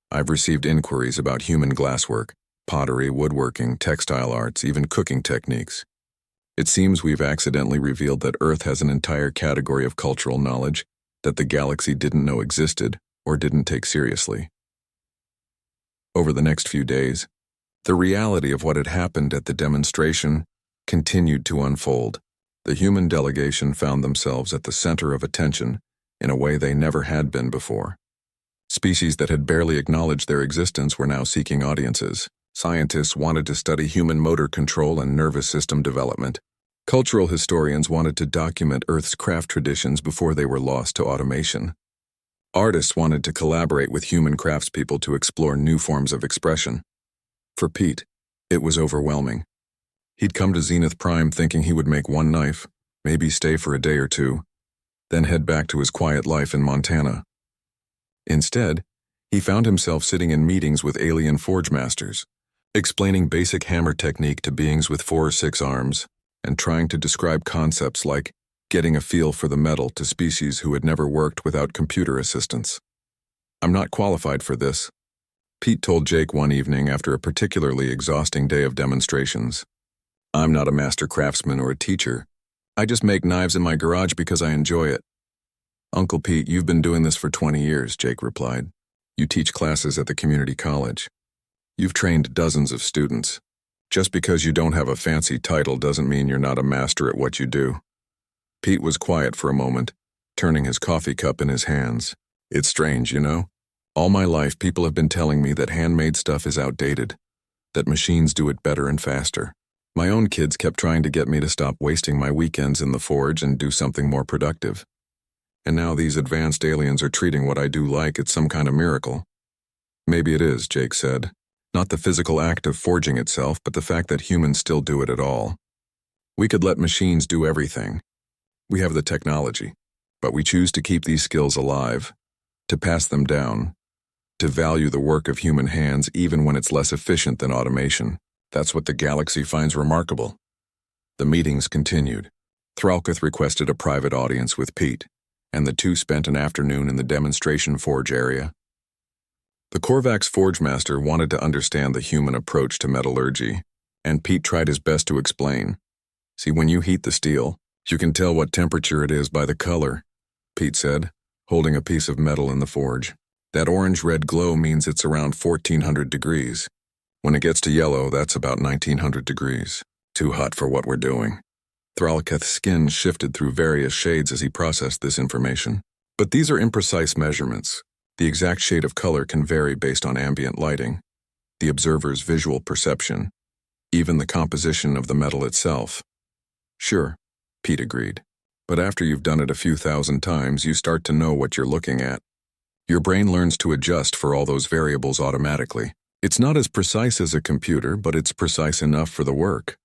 "I've received inquiries about human glasswork, pottery, woodworking, textile arts, even cooking techniques. It seems we've accidentally revealed that Earth has an entire category of cultural knowledge that the galaxy didn't know existed or didn't take seriously." Over the next few days, the reality of what had happened at the demonstration continued to unfold. The human delegation found themselves at the center of attention in a way they never had been before. Species that had barely acknowledged their existence were now seeking audiences. Scientists wanted to study human motor control and nervous system development. Cultural historians wanted to document Earth's craft traditions before they were lost to automation. Artists wanted to collaborate with human craftspeople to explore new forms of expression. For Pete, it was overwhelming. He'd come to Zenith Prime thinking he would make one knife, maybe stay for a day or two, then head back to his quiet life in Montana. Instead, he found himself sitting in meetings with alien Forgemasters, explaining basic hammer technique to beings with 4 or 6 arms, and trying to describe concepts like getting a feel for the metal to species who had never worked without computer assistance. "I'm not qualified for this," Pete told Jake one evening after a particularly exhausting day of demonstrations. "I'm not a master craftsman or a teacher. I just make knives in my garage because I enjoy it." "Uncle Pete, you've been doing this for 20 years, Jake replied. "You teach classes at the community college. You've trained dozens of students. Just because you don't have a fancy title doesn't mean you're not a master at what you do." Pete was quiet for a moment, turning his coffee cup in his hands. "It's strange, you know? All my life, people have been telling me that handmade stuff is outdated, that machines do it better and faster. My own kids kept trying to get me to stop wasting my weekends in the forge and do something more productive. And now these advanced aliens are treating what I do like it's some kind of miracle." "Maybe it is," Jake said. "Not the physical act of forging itself, but the fact that humans still do it at all. We could let machines do everything. We have the technology, but we choose to keep these skills alive, to pass them down, to value the work of human hands even when it's less efficient than automation. That's what the galaxy finds remarkable." The meetings continued. Thralkith requested a private audience with Pete, and the two spent an afternoon in the demonstration forge area. The Korvax Forgemaster wanted to understand the human approach to metallurgy, and Pete tried his best to explain. "See, when you heat the steel, you can tell what temperature it is by the color," Pete said, holding a piece of metal in the forge. "That orange-red glow means it's around 1400 degrees. When it gets to yellow, that's about 1900 degrees. Too hot for what we're doing." Thralkith's skin shifted through various shades as he processed this information. "But these are imprecise measurements. The exact shade of color can vary based on ambient lighting. the observer's visual perception, even the composition of the metal itself. Sure, Pete agreed. But after you've done it a few thousand times, you start to know what you're looking at. Your brain learns to adjust for all those variables automatically. It's not as precise as a computer, but it's precise enough for the work.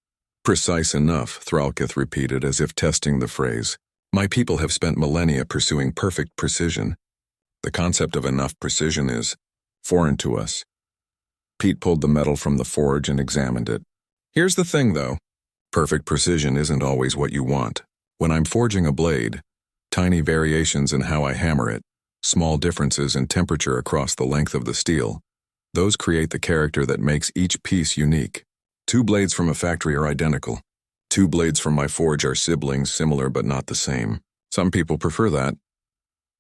Precise enough, Thralkith repeated as if testing the phrase. My people have spent millennia pursuing perfect precision. The concept of enough precision is foreign to us. Pete pulled the metal from the forge and examined it. Here's the thing, though. Perfect precision isn't always what you want. When I'm forging a blade, tiny variations in how I hammer it, small differences in temperature across the length of the steel, those create the character that makes each piece unique. 2 blades from a factory are identical. 2 blades from my forge are siblings, similar but not the same. Some people prefer that.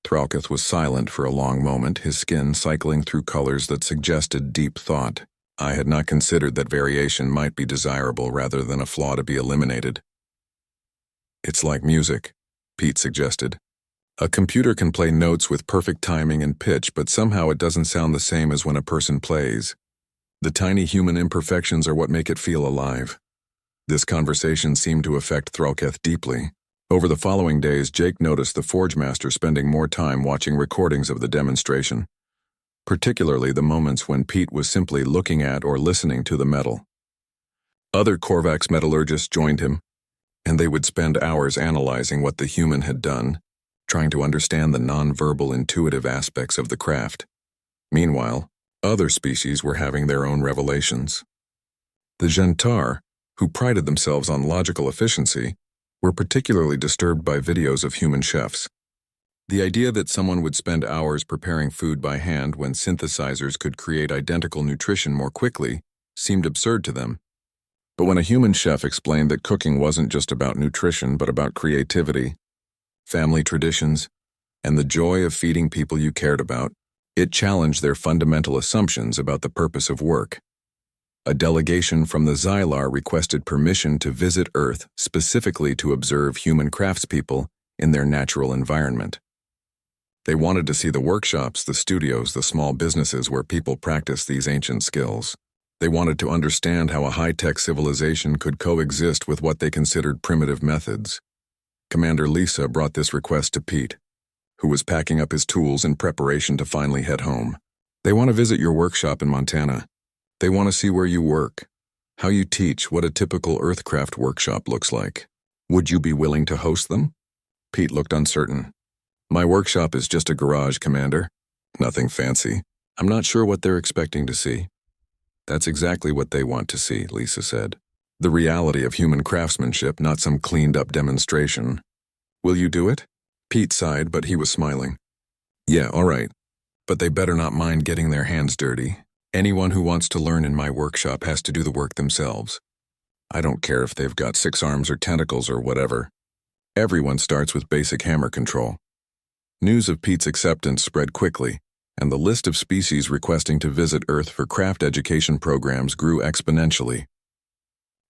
Thralkith was silent for a long moment, his skin cycling through colors that suggested deep thought. I had not considered that variation might be desirable rather than a flaw to be eliminated. It's like music, Pete suggested. A computer can play notes with perfect timing and pitch, but somehow it doesn't sound the same as when a person plays. The tiny human imperfections are what make it feel alive. This conversation seemed to affect Thralkith deeply. Over the following days, Jake noticed the Forgemaster spending more time watching recordings of the demonstration, particularly the moments when Pete was simply looking at or listening to the metal. Other Korvax metallurgists joined him, and they would spend hours analyzing what the human had done, trying to understand the non-verbal intuitive aspects of the craft. Meanwhile, other species were having their own revelations. The Gentar, who prided themselves on logical efficiency, were particularly disturbed by videos of human chefs. The idea that someone would spend hours preparing food by hand when synthesizers could create identical nutrition more quickly seemed absurd to them. But when a human chef explained that cooking wasn't just about nutrition but about creativity, family traditions, and the joy of feeding people you cared about, it challenged their fundamental assumptions about the purpose of work. A delegation from the Xylar requested permission to visit Earth specifically to observe human craftspeople in their natural environment. They wanted to see the workshops, the studios, the small businesses where people practice these ancient skills. They wanted to understand how a high-tech civilization could coexist with what they considered primitive methods. Commander Lisa brought this request to Pete, who was packing up his tools in preparation to finally head home. They want to visit your workshop in Montana. They want to see where you work, how you teach, what a typical Earthcraft workshop looks like. Would you be willing to host them? Pete looked uncertain. My workshop is just a garage, Commander. Nothing fancy. I'm not sure what they're expecting to see. That's exactly what they want to see, Lisa said. The reality of human craftsmanship, not some cleaned-up demonstration. Will you do it? Pete sighed, but he was smiling. Yeah, all right. But they better not mind getting their hands dirty. Anyone who wants to learn in my workshop has to do the work themselves. I don't care if they've got 6 arms or tentacles or whatever. Everyone starts with basic hammer control. News of Pete's acceptance spread quickly, and the list of species requesting to visit Earth for craft education programs grew exponentially.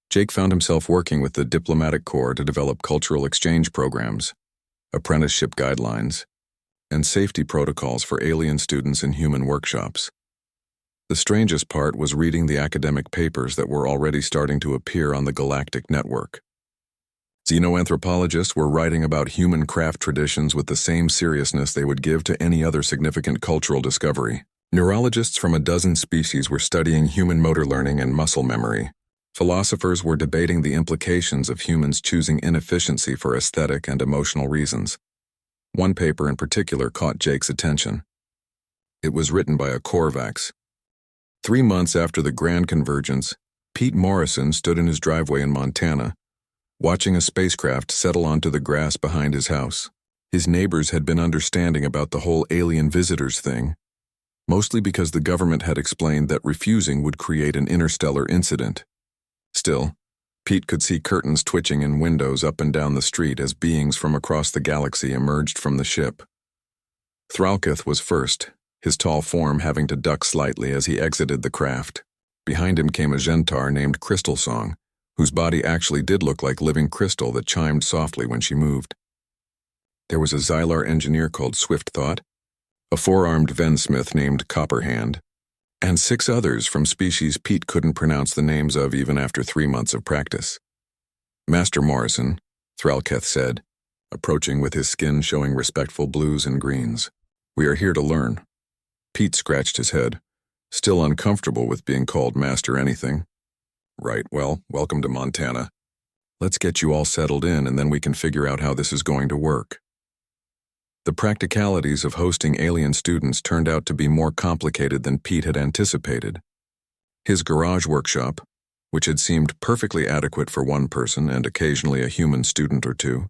Jake found himself working with the Diplomatic Corps to develop cultural exchange programs, apprenticeship guidelines, and safety protocols for alien students in human workshops. The strangest part was reading the academic papers that were already starting to appear on the Galactic Network. Xenoanthropologists were writing about human craft traditions with the same seriousness they would give to any other significant cultural discovery. Neurologists from a dozen species were studying human motor learning and muscle memory. Philosophers were debating the implications of humans choosing inefficiency for aesthetic and emotional reasons. One paper in particular caught Jake's attention. It was written by a Korvax. 3 months after the Grand Convergence, Pete Morrison stood in his driveway in Montana, watching a spacecraft settle onto the grass behind his house. His neighbors had been understanding about the whole alien visitors thing, mostly because the government had explained that refusing would create an interstellar incident. Still, Pete could see curtains twitching in windows up and down the street as beings from across the galaxy emerged from the ship. Thralkith was first, his tall form having to duck slightly as he exited the craft. Behind him came a Gentar named Crystal Song, whose body actually did look like living crystal that chimed softly when she moved. There was a Xylar engineer called Swift Thought, a 4-armed Vensmith named Copperhand, and 6 others from species Pete couldn't pronounce the names of even after 3 months of practice. "Master Morrison," Thralketh said, approaching with his skin showing respectful blues and greens. "We are here to learn." Pete scratched his head, still uncomfortable with being called Master anything. "Right, well, welcome to Montana. Let's get you all settled in and then we can figure out how this is going to work." The practicalities of hosting alien students turned out to be more complicated than Pete had anticipated. His garage workshop, which had seemed perfectly adequate for one person and occasionally a human student or two,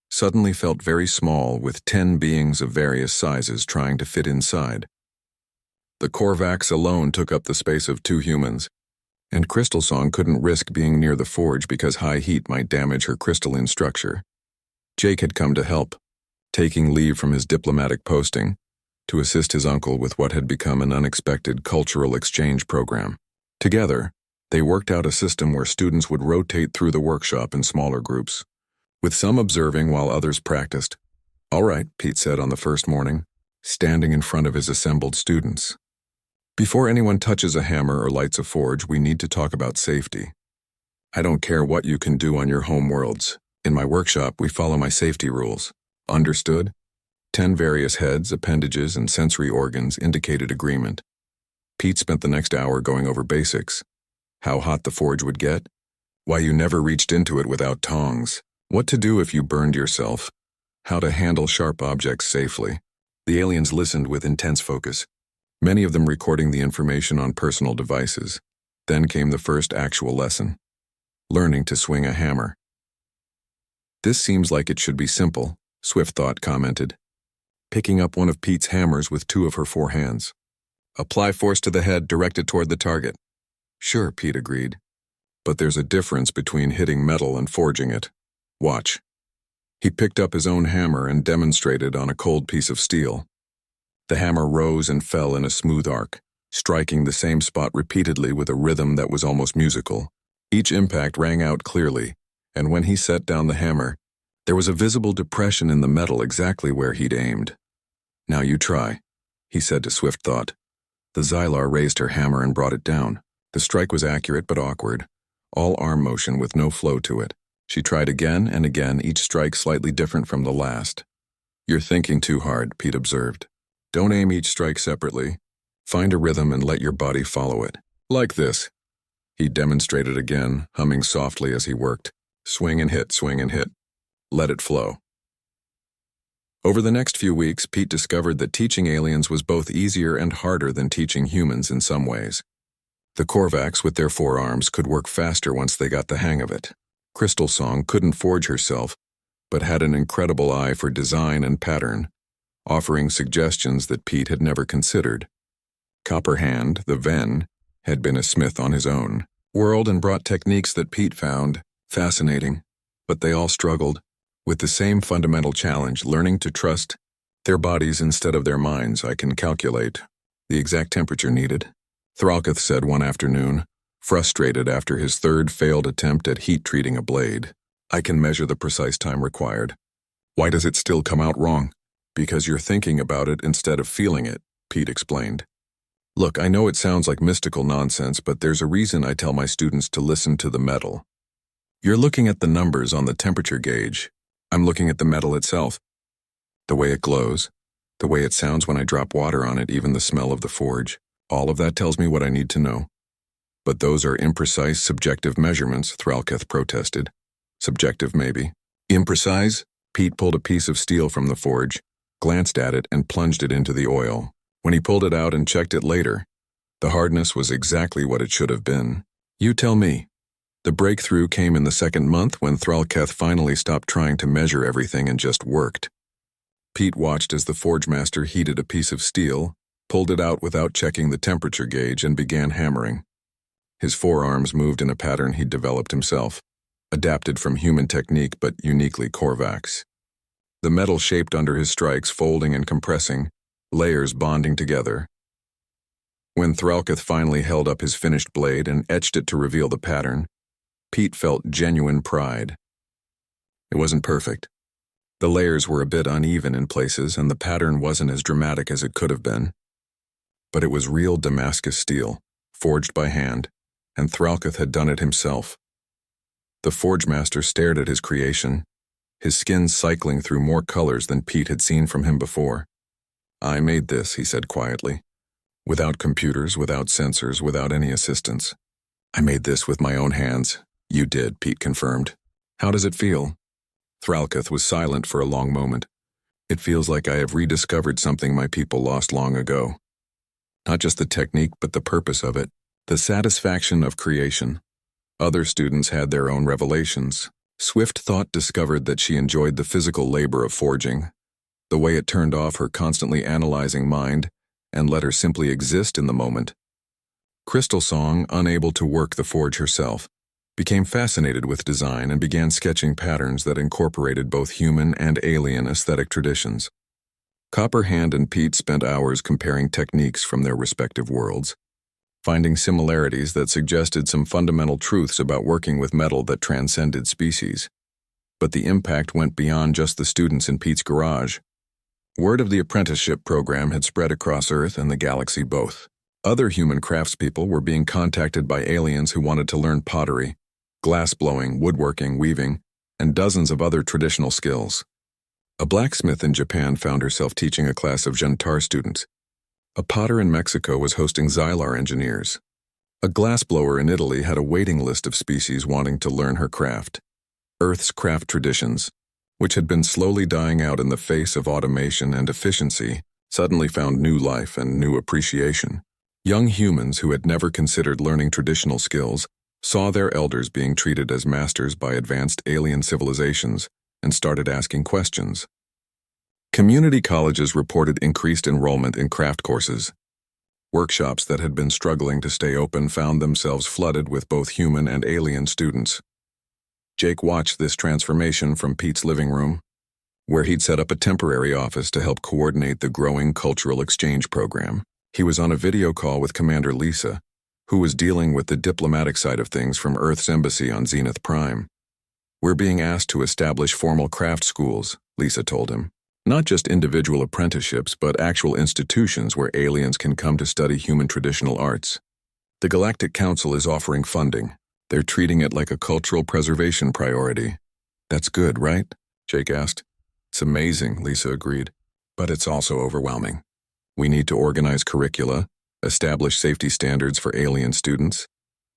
suddenly felt very small with 10 beings of various sizes trying to fit inside. The Korvax alone took up the space of 2 humans, and Crystal Song couldn't risk being near the forge because high heat might damage her crystalline structure. Jake had come to help, taking leave from his diplomatic posting to assist his uncle with what had become an unexpected cultural exchange program. Together, they worked out a system where students would rotate through the workshop in smaller groups, with some observing while others practiced. "All right," Pete said on the first morning, standing in front of his assembled students. "Before anyone touches a hammer or lights a forge, we need to talk about safety. I don't care what you can do on your home worlds. In my workshop, we follow my safety rules. Understood?" 10 various heads, appendages, and sensory organs indicated agreement. Pete spent the next hour going over basics. How hot the forge would get, why you never reached into it without tongs, what to do if you burned yourself, how to handle sharp objects safely. The aliens listened with intense focus, many of them recording the information on personal devices. Then came the first actual lesson: learning to swing a hammer. "This seems like it should be simple," Swift Thought commented, picking up one of Pete's hammers with 2 of her 4 hands. "Apply force to the head directed toward the target." "Sure," Pete agreed. "But there's a difference between hitting metal and forging it. Watch." He picked up his own hammer and demonstrated on a cold piece of steel. The hammer rose and fell in a smooth arc, striking the same spot repeatedly with a rhythm that was almost musical. Each impact rang out clearly, and when he set down the hammer, there was a visible depression in the metal exactly where he'd aimed. "Now you try," he said to Swift Thought. The Xylar raised her hammer and brought it down. The strike was accurate but awkward, all arm motion with no flow to it. She tried again and again, each strike slightly different from the last. "You're thinking too hard," Pete observed. "Don't aim each strike separately. Find a rhythm and let your body follow it. Like this." He demonstrated again, humming softly as he worked. "Swing and hit, swing and hit. Let it flow." Over the next few weeks, Pete discovered that teaching aliens was both easier and harder than teaching humans in some ways. The Korvax with their 4 arms could work faster once they got the hang of it. Crystal Song couldn't forge herself, but had an incredible eye for design and pattern, offering suggestions that Pete had never considered. Copperhand, the Ven, had been a smith on his own world and brought techniques that Pete found fascinating, but they all struggled with the same fundamental challenge: learning to trust their bodies instead of their minds. "I can calculate the exact temperature needed," Thralketh said one afternoon, frustrated after his 3rd failed attempt at heat-treating a blade. "I can measure the precise time required." "Why does it still come out wrong?" "Because you're thinking about it instead of feeling it," Pete explained. "Look, I know it sounds like mystical nonsense, but there's a reason I tell my students to listen to the metal. You're looking at the numbers on the temperature gauge. I'm looking at the metal itself. The way it glows, the way it sounds when I drop water on it, even the smell of the forge. All of that tells me what I need to know." "But those are imprecise, subjective measurements," Thralketh protested. "Subjective, maybe. Imprecise?" Pete pulled a piece of steel from the forge, glanced at it, and plunged it into the oil. When he pulled it out and checked it later, the hardness was exactly what it should have been. "You tell me." The breakthrough came in the 2nd month when Thralketh finally stopped trying to measure everything and just worked. Pete watched as the Forgemaster heated a piece of steel, pulled it out without checking the temperature gauge, and began hammering. His 4 arms moved in a pattern he'd developed himself, adapted from human technique but uniquely Korvax. The metal shaped under his strikes, folding and compressing, layers bonding together. When Thralketh finally held up his finished blade and etched it to reveal the pattern, Pete felt genuine pride. It wasn't perfect. The layers were a bit uneven in places, and the pattern wasn't as dramatic as it could have been. but it was real Damascus steel, forged by hand, and Thralketh had done it himself. The Forgemaster stared at his creation, his skin cycling through more colors than Pete had seen from him before. "I made this," he said quietly. "Without computers, without sensors, without any assistance. I made this with my own hands." "You did," Pete confirmed. "How does it feel?" Thralketh was silent for a long moment. "It feels like I have rediscovered something my people lost long ago. Not just the technique, but the purpose of it. The satisfaction of creation." Other students had their own revelations. Swift Thought discovered that she enjoyed the physical labor of forging, the way it turned off her constantly analyzing mind and let her simply exist in the moment. Crystal Song, unable to work the forge herself, became fascinated with design and began sketching patterns that incorporated both human and alien aesthetic traditions. Copperhand and Pete spent hours comparing techniques from their respective worlds, finding similarities that suggested some fundamental truths about working with metal that transcended species. But the impact went beyond just the students in Pete's garage. Word of the apprenticeship program had spread across Earth and the galaxy both. Other human craftspeople were being contacted by aliens who wanted to learn pottery, glass-blowing, woodworking, weaving, and dozens of other traditional skills. A blacksmith in Japan found herself teaching a class of Gentar students. A potter in Mexico was hosting Xylar engineers. A glassblower in Italy had a waiting list of species wanting to learn her craft. Earth's craft traditions, which had been slowly dying out in the face of automation and efficiency, suddenly found new life and new appreciation. Young humans who had never considered learning traditional skills saw their elders being treated as masters by advanced alien civilizations and started asking questions. Community colleges reported increased enrollment in craft courses. Workshops that had been struggling to stay open found themselves flooded with both human and alien students. Jake watched this transformation from Pete's living room, where he'd set up a temporary office to help coordinate the growing cultural exchange program. He was on a video call with Commander Lisa, who was dealing with the diplomatic side of things from Earth's embassy on Zenith Prime. "We're being asked to establish formal craft schools," Lisa told him. "Not just individual apprenticeships, but actual institutions where aliens can come to study human traditional arts. The Galactic Council is offering funding. They're treating it like a cultural preservation priority." "That's good, right?" Jake asked. "It's amazing," Lisa agreed. "But it's also overwhelming. We need to organize curricula, establish safety standards for alien students,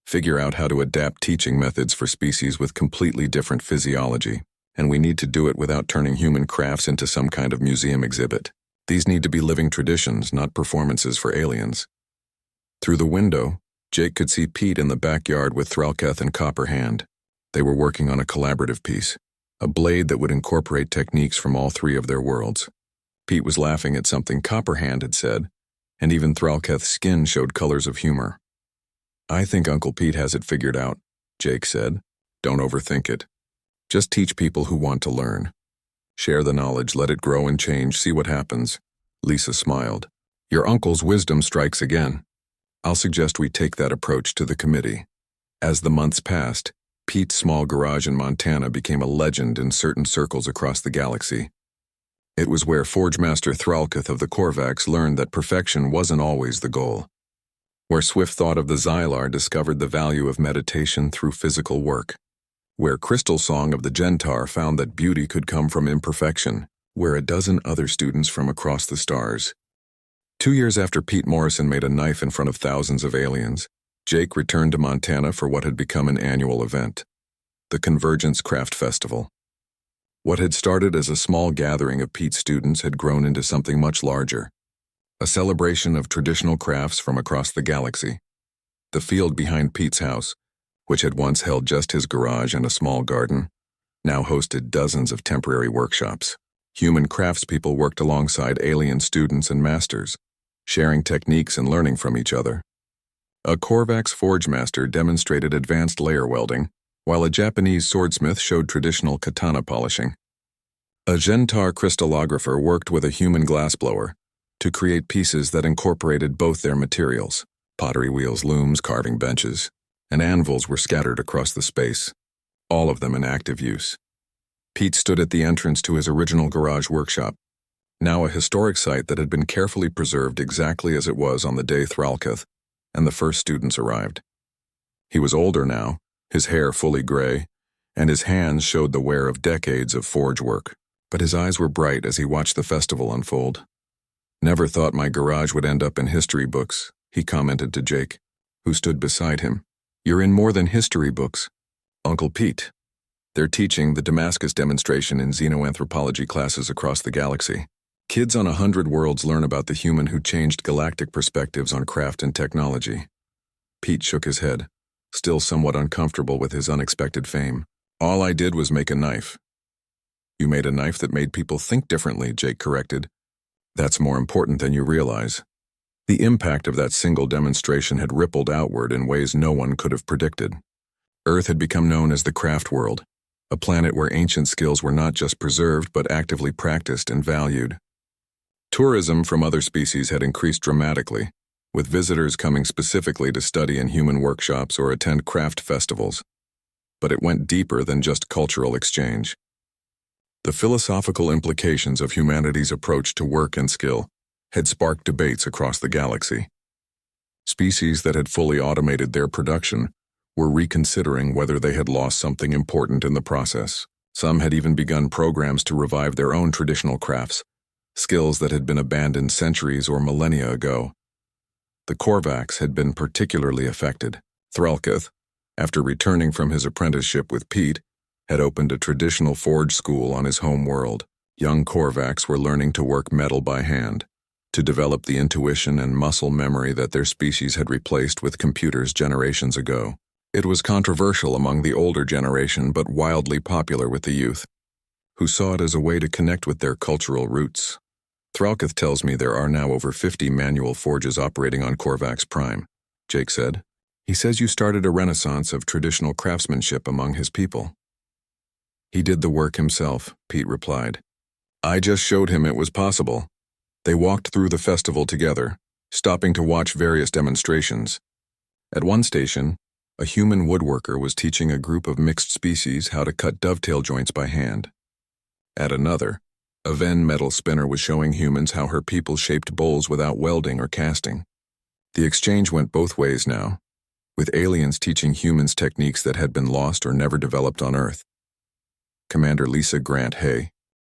figure out how to adapt teaching methods for species with completely different physiology. And we need to do it without turning human crafts into some kind of museum exhibit. These need to be living traditions, not performances for aliens." Through the window, Jake could see Pete in the backyard with Thralketh and Copperhand. They were working on a collaborative piece, a blade that would incorporate techniques from all three of their worlds. Pete was laughing at something Copperhand had said, and even Thralketh's skin showed colors of humor. "I think Uncle Pete has it figured out," Jake said. "Don't overthink it. Just teach people who want to learn. Share the knowledge, let it grow and change, see what happens." Lisa smiled. "Your uncle's wisdom strikes again. I'll suggest we take that approach to the committee." As the months passed, Pete's small garage in Montana became a legend in certain circles across the galaxy. It was where Forgemaster Thralketh of the Korvax learned that perfection wasn't always the goal. Where Swift Thought of the Xylar discovered the value of meditation through physical work. Where Crystal Song of the Gentar found that beauty could come from imperfection, where a dozen other students from across the stars. 2 years after Pete Morrison made a knife in front of thousands of aliens, Jake returned to Montana for what had become an annual event, the Convergence Craft Festival. What had started as a small gathering of Pete's students had grown into something much larger, a celebration of traditional crafts from across the galaxy. The field behind Pete's house, which had once held just his garage and a small garden, now hosted dozens of temporary workshops. Human craftspeople worked alongside alien students and masters, sharing techniques and learning from each other. A Korvax Forgemaster demonstrated advanced layer welding, while a Japanese swordsmith showed traditional katana polishing. A Gentar crystallographer worked with a human glassblower to create pieces that incorporated both their materials. Pottery wheels, looms, carving benches, and anvils were scattered across the space, all of them in active use. Pete stood at the entrance to his original garage workshop, now a historic site that had been carefully preserved exactly as it was on the day Thralketh and the first students arrived. He was older now, his hair fully gray, and his hands showed the wear of decades of forge work, but his eyes were bright as he watched the festival unfold. "Never thought my garage would end up in history books," he commented to Jake, who stood beside him. "You're in more than history books, Uncle Pete." They're teaching the Damascus demonstration in xenoanthropology classes across the galaxy. Kids on 100 worlds learn about the human who changed galactic perspectives on craft and technology. Pete shook his head, still somewhat uncomfortable with his unexpected fame. "All I did was make a knife." "You made a knife that made people think differently," Jake corrected. "That's more important than you realize." The impact of that single demonstration had rippled outward in ways no one could have predicted. Earth had become known as the craft world, a planet where ancient skills were not just preserved but actively practiced and valued. Tourism from other species had increased dramatically, with visitors coming specifically to study in human workshops or attend craft festivals. But it went deeper than just cultural exchange. The philosophical implications of humanity's approach to work and skill had sparked debates across the galaxy. Species that had fully automated their production were reconsidering whether they had lost something important in the process. Some had even begun programs to revive their own traditional crafts, skills that had been abandoned centuries or millennia ago. The Korvax had been particularly affected. Thralketh, after returning from his apprenticeship with Pete, had opened a traditional forge school on his home world. Young Korvax were learning to work metal by hand, to develop the intuition and muscle memory that their species had replaced with computers generations ago. It was controversial among the older generation but wildly popular with the youth, who saw it as a way to connect with their cultural roots. "Thralketh tells me there are now over 50 manual forges operating on Korvax Prime," Jake said. "He says you started a renaissance of traditional craftsmanship among his people." "He did the work himself," Pete replied. "I just showed him it was possible." They walked through the festival together, stopping to watch various demonstrations. At one station, a human woodworker was teaching a group of mixed species how to cut dovetail joints by hand. At another, a Ven metal spinner was showing humans how her people shaped bowls without welding or casting. The exchange went both ways now, with aliens teaching humans techniques that had been lost or never developed on Earth. Commander Lisa Grant Hay,